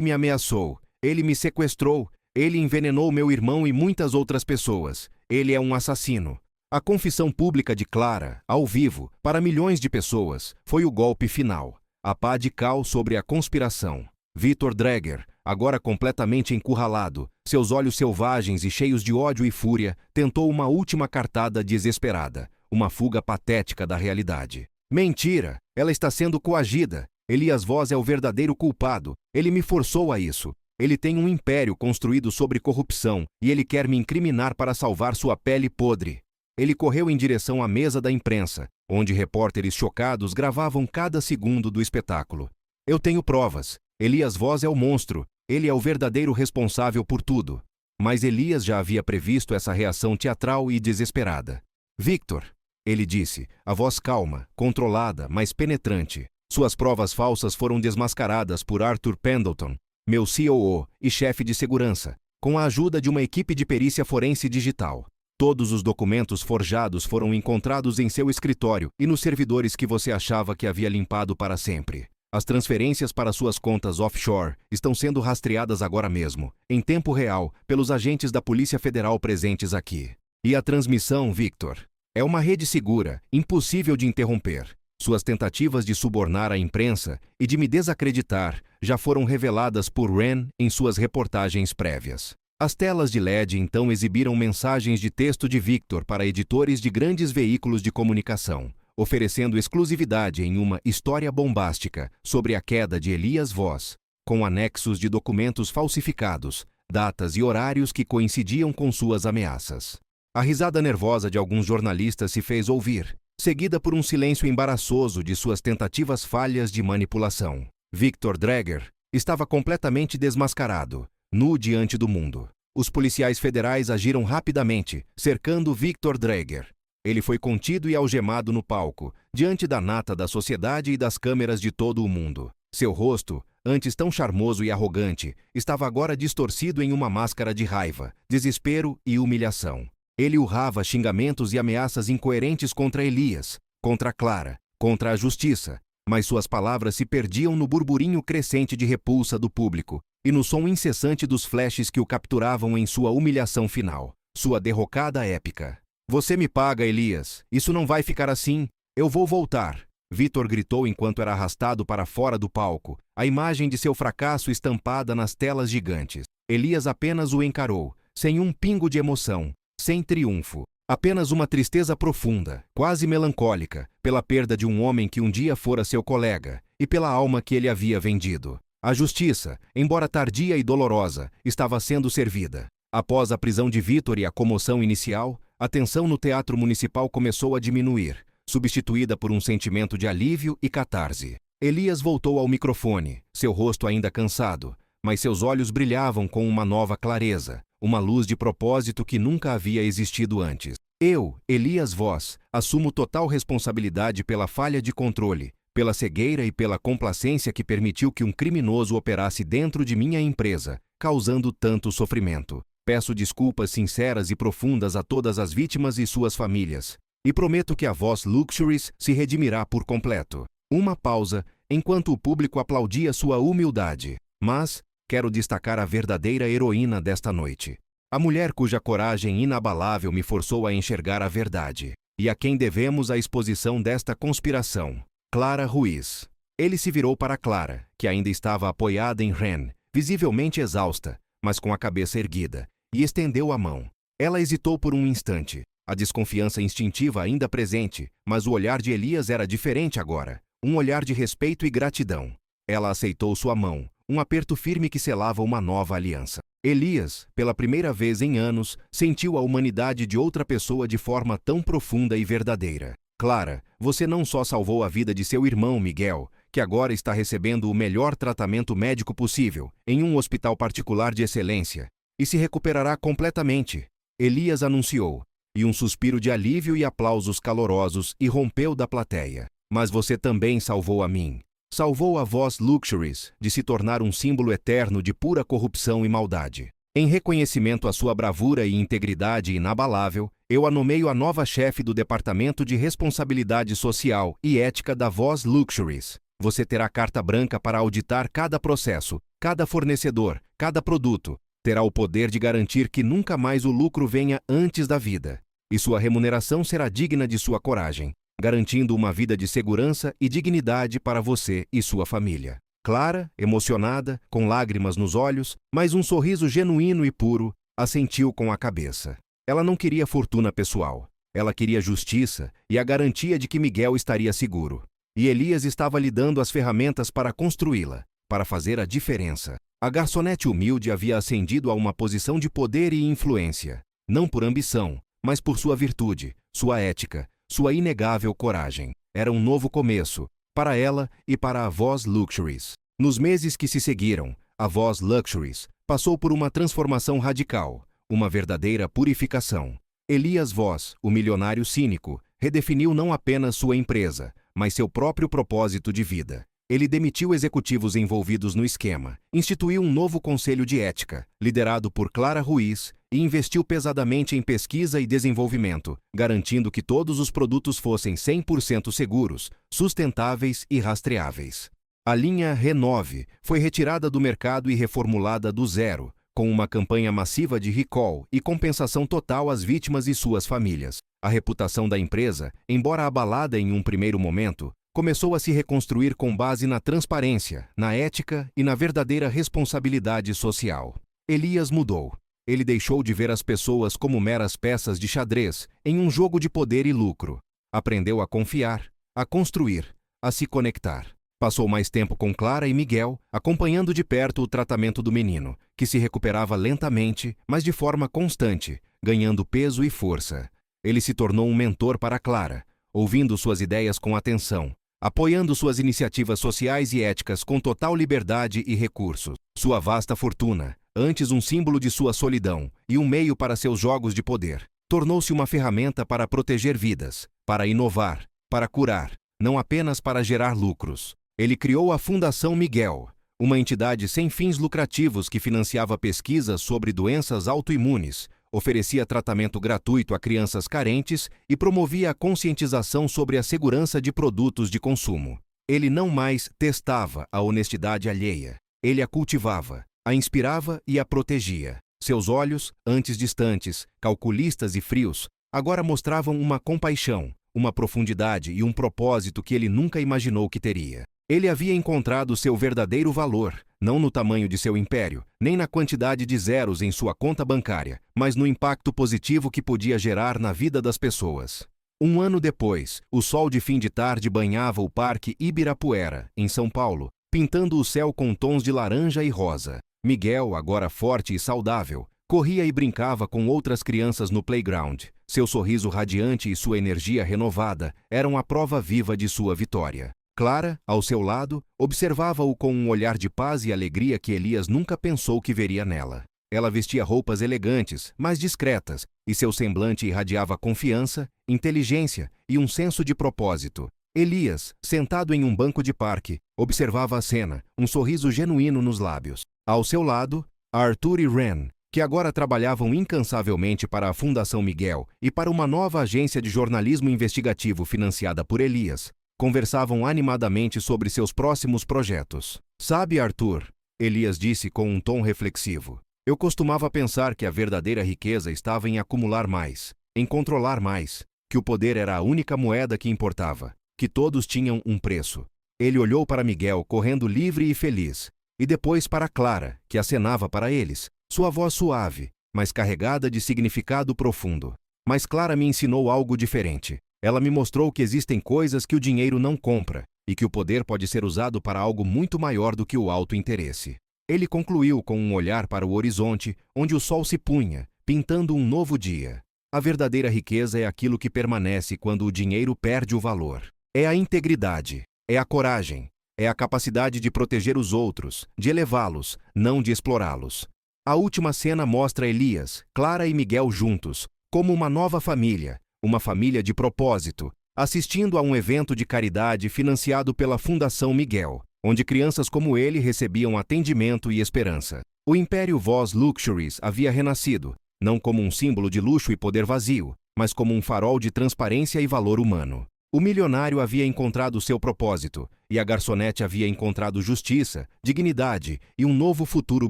me ameaçou, ele me sequestrou, ele envenenou meu irmão e muitas outras pessoas. Ele é um assassino. A confissão pública de Clara, ao vivo, para milhões de pessoas, foi o golpe final. A pá de cal sobre a conspiração. Victor Dreger, agora completamente encurralado, seus olhos selvagens e cheios de ódio e fúria, tentou uma última cartada desesperada, uma fuga patética da realidade. Mentira! Ela está sendo coagida. Elias Voz é o verdadeiro culpado. Ele me forçou a isso. Ele tem um império construído sobre corrupção e ele quer me incriminar para salvar sua pele podre. Ele correu em direção à mesa da imprensa, onde repórteres chocados gravavam cada segundo do espetáculo. Eu tenho provas. Elias Voz é o monstro. Ele é o verdadeiro responsável por tudo. Mas Elias já havia previsto essa reação teatral e desesperada. Victor, ele disse, a voz calma, controlada, mas penetrante. Suas provas falsas foram desmascaradas por Arthur Pendleton, meu COO e chefe de segurança, com a ajuda de uma equipe de perícia forense digital. Todos os documentos forjados foram encontrados em seu escritório e nos servidores que você achava que havia limpado para sempre. As transferências para suas contas offshore estão sendo rastreadas agora mesmo, em tempo real, pelos agentes da Polícia Federal presentes aqui. E a transmissão, Victor, é uma rede segura, impossível de interromper. Suas tentativas de subornar a imprensa e de me desacreditar já foram reveladas por Ren em suas reportagens prévias. As telas de LED então exibiram mensagens de texto de Victor para editores de grandes veículos de comunicação, oferecendo exclusividade em uma história bombástica sobre a queda de Elias Voz, com anexos de documentos falsificados, datas e horários que coincidiam com suas ameaças. A risada nervosa de alguns jornalistas se fez ouvir, seguida por um silêncio embaraçoso de suas tentativas falhas de manipulação. Victor Dreger estava completamente desmascarado, nu diante do mundo. Os policiais federais agiram rapidamente, cercando Victor Dreger. Ele foi contido e algemado no palco, diante da nata da sociedade e das câmeras de todo o mundo. Seu rosto, antes tão charmoso e arrogante, estava agora distorcido em uma máscara de raiva, desespero e humilhação. Ele urrava xingamentos e ameaças incoerentes contra Elias, contra Clara, contra a justiça, mas suas palavras se perdiam no burburinho crescente de repulsa do público e no som incessante dos flashes que o capturavam em sua humilhação final, sua derrocada épica. Você me paga, Elias. Isso não vai ficar assim. Eu vou voltar. Vitor gritou enquanto era arrastado para fora do palco, a imagem de seu fracasso estampada nas telas gigantes. Elias apenas o encarou, sem um pingo de emoção, sem triunfo. Apenas uma tristeza profunda, quase melancólica, pela perda de um homem que um dia fora seu colega, e pela alma que ele havia vendido. A justiça, embora tardia e dolorosa, estava sendo servida. Após a prisão de Vitor e a comoção inicial, a tensão no Teatro Municipal começou a diminuir, substituída por um sentimento de alívio e catarse. Elias voltou ao microfone, seu rosto ainda cansado, mas seus olhos brilhavam com uma nova clareza, uma luz de propósito que nunca havia existido antes. Eu, Elias Voz, assumo total responsabilidade pela falha de controle, pela cegueira e pela complacência que permitiu que um criminoso operasse dentro de minha empresa, causando tanto sofrimento. Peço desculpas sinceras e profundas a todas as vítimas e suas famílias, e prometo que a Voz Luxuries se redimirá por completo. Uma pausa, enquanto o público aplaudia sua humildade. Mas quero destacar a verdadeira heroína desta noite. A mulher cuja coragem inabalável me forçou a enxergar a verdade, e a quem devemos a exposição desta conspiração. Clara Ruiz. Ele se virou para Clara, que ainda estava apoiada em Ren, visivelmente exausta, mas com a cabeça erguida, e estendeu a mão. Ela hesitou por um instante, a desconfiança instintiva ainda presente, mas o olhar de Elias era diferente agora, um olhar de respeito e gratidão. Ela aceitou sua mão, um aperto firme que selava uma nova aliança. Elias, pela primeira vez em anos, sentiu a humanidade de outra pessoa de forma tão profunda e verdadeira. Clara, você não só salvou a vida de seu irmão Miguel, que agora está recebendo o melhor tratamento médico possível, em um hospital particular de excelência, e se recuperará completamente, Elias anunciou, e um suspiro de alívio e aplausos calorosos irrompeu da plateia. Mas você também salvou a mim. Salvou a Voz Luxuries de se tornar um símbolo eterno de pura corrupção e maldade. Em reconhecimento à sua bravura e integridade inabalável, eu a nomeio a nova chefe do Departamento de Responsabilidade Social e Ética da Voz Luxuries. Você terá carta branca para auditar cada processo, cada fornecedor, cada produto. Terá o poder de garantir que nunca mais o lucro venha antes da vida. E sua remuneração será digna de sua coragem, garantindo uma vida de segurança e dignidade para você e sua família. Clara, emocionada, com lágrimas nos olhos, mas um sorriso genuíno e puro, assentiu com a cabeça. Ela não queria fortuna pessoal. Ela queria justiça e a garantia de que Miguel estaria seguro. E Elias estava lhe dando as ferramentas para construí-la, para fazer a diferença. A garçonete humilde havia ascendido a uma posição de poder e influência, não por ambição, mas por sua virtude, sua ética, sua inegável coragem. Era um novo começo, para ela e para a Voz Luxuries. Nos meses que se seguiram, a Voz Luxuries passou por uma transformação radical, uma verdadeira purificação. Elias Voz, o milionário cínico, redefiniu não apenas sua empresa, mas seu próprio propósito de vida. Ele demitiu executivos envolvidos no esquema, instituiu um novo conselho de ética, liderado por Clara Ruiz, e investiu pesadamente em pesquisa e desenvolvimento, garantindo que todos os produtos fossem 100% seguros, sustentáveis e rastreáveis. A linha Renove foi retirada do mercado e reformulada do zero, com uma campanha massiva de recall e compensação total às vítimas e suas famílias. A reputação da empresa, embora abalada em um primeiro momento, começou a se reconstruir com base na transparência, na ética e na verdadeira responsabilidade social. Elias mudou. Ele deixou de ver as pessoas como meras peças de xadrez em um jogo de poder e lucro. Aprendeu a confiar, a construir, a se conectar. Passou mais tempo com Clara e Miguel, acompanhando de perto o tratamento do menino, que se recuperava lentamente, mas de forma constante, ganhando peso e força. Ele se tornou um mentor para Clara, ouvindo suas ideias com atenção, apoiando suas iniciativas sociais e éticas com total liberdade e recursos. Sua vasta fortuna, antes um símbolo de sua solidão e um meio para seus jogos de poder, tornou-se uma ferramenta para proteger vidas, para inovar, para curar, não apenas para gerar lucros. Ele criou a Fundação Miguel, uma entidade sem fins lucrativos que financiava pesquisas sobre doenças autoimunes, oferecia tratamento gratuito a crianças carentes e promovia a conscientização sobre a segurança de produtos de consumo. Ele não mais testava a honestidade alheia. Ele a cultivava, a inspirava e a protegia. Seus olhos, antes distantes, calculistas e frios, agora mostravam uma compaixão, uma profundidade e um propósito que ele nunca imaginou que teria. Ele havia encontrado seu verdadeiro valor, não no tamanho de seu império, nem na quantidade de zeros em sua conta bancária, mas no impacto positivo que podia gerar na vida das pessoas. Um ano depois, o sol de fim de tarde banhava o Parque Ibirapuera, em São Paulo, pintando o céu com tons de laranja e rosa. Miguel, agora forte e saudável, corria e brincava com outras crianças no playground. Seu sorriso radiante e sua energia renovada eram a prova viva de sua vitória. Clara, ao seu lado, observava-o com um olhar de paz e alegria que Elias nunca pensou que veria nela. Ela vestia roupas elegantes, mas discretas, e seu semblante irradiava confiança, inteligência e um senso de propósito. Elias, sentado em um banco de parque, observava a cena, um sorriso genuíno nos lábios. Ao seu lado, Arthur e Ren, que agora trabalhavam incansavelmente para a Fundação Miguel e para uma nova agência de jornalismo investigativo financiada por Elias, conversavam animadamente sobre seus próximos projetos. Sabe, Arthur, Elias disse com um tom reflexivo, eu costumava pensar que a verdadeira riqueza estava em acumular mais, em controlar mais, que o poder era a única moeda que importava, que todos tinham um preço. Ele olhou para Miguel correndo livre e feliz, e depois para Clara, que acenava para eles, sua voz suave, mas carregada de significado profundo. Mas Clara me ensinou algo diferente. Ela me mostrou que existem coisas que o dinheiro não compra, e que o poder pode ser usado para algo muito maior do que o alto interesse. Ele concluiu com um olhar para o horizonte, onde o sol se punha, pintando um novo dia. A verdadeira riqueza é aquilo que permanece quando o dinheiro perde o valor. É a integridade, é a coragem, é a capacidade de proteger os outros, de elevá-los, não de explorá-los. A última cena mostra Elias, Clara e Miguel juntos, como uma nova família, uma família de propósito, assistindo a um evento de caridade financiado pela Fundação Miguel, onde crianças como ele recebiam atendimento e esperança. O Império Voz Luxuries havia renascido, não como um símbolo de luxo e poder vazio, mas como um farol de transparência e valor humano. O milionário havia encontrado seu propósito, e a garçonete havia encontrado justiça, dignidade e um novo futuro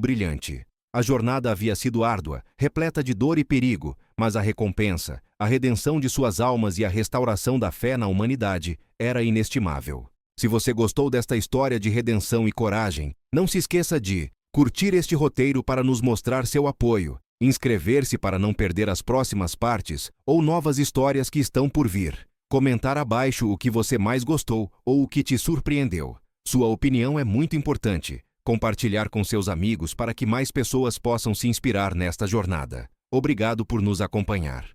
brilhante. A jornada havia sido árdua, repleta de dor e perigo, mas a recompensa, a redenção de suas almas e a restauração da fé na humanidade era inestimável. Se você gostou desta história de redenção e coragem, não se esqueça de curtir este roteiro para nos mostrar seu apoio, inscrever-se para não perder as próximas partes ou novas histórias que estão por vir, comentar abaixo o que você mais gostou ou o que te surpreendeu. Sua opinião é muito importante. Compartilhar com seus amigos para que mais pessoas possam se inspirar nesta jornada. Obrigado por nos acompanhar.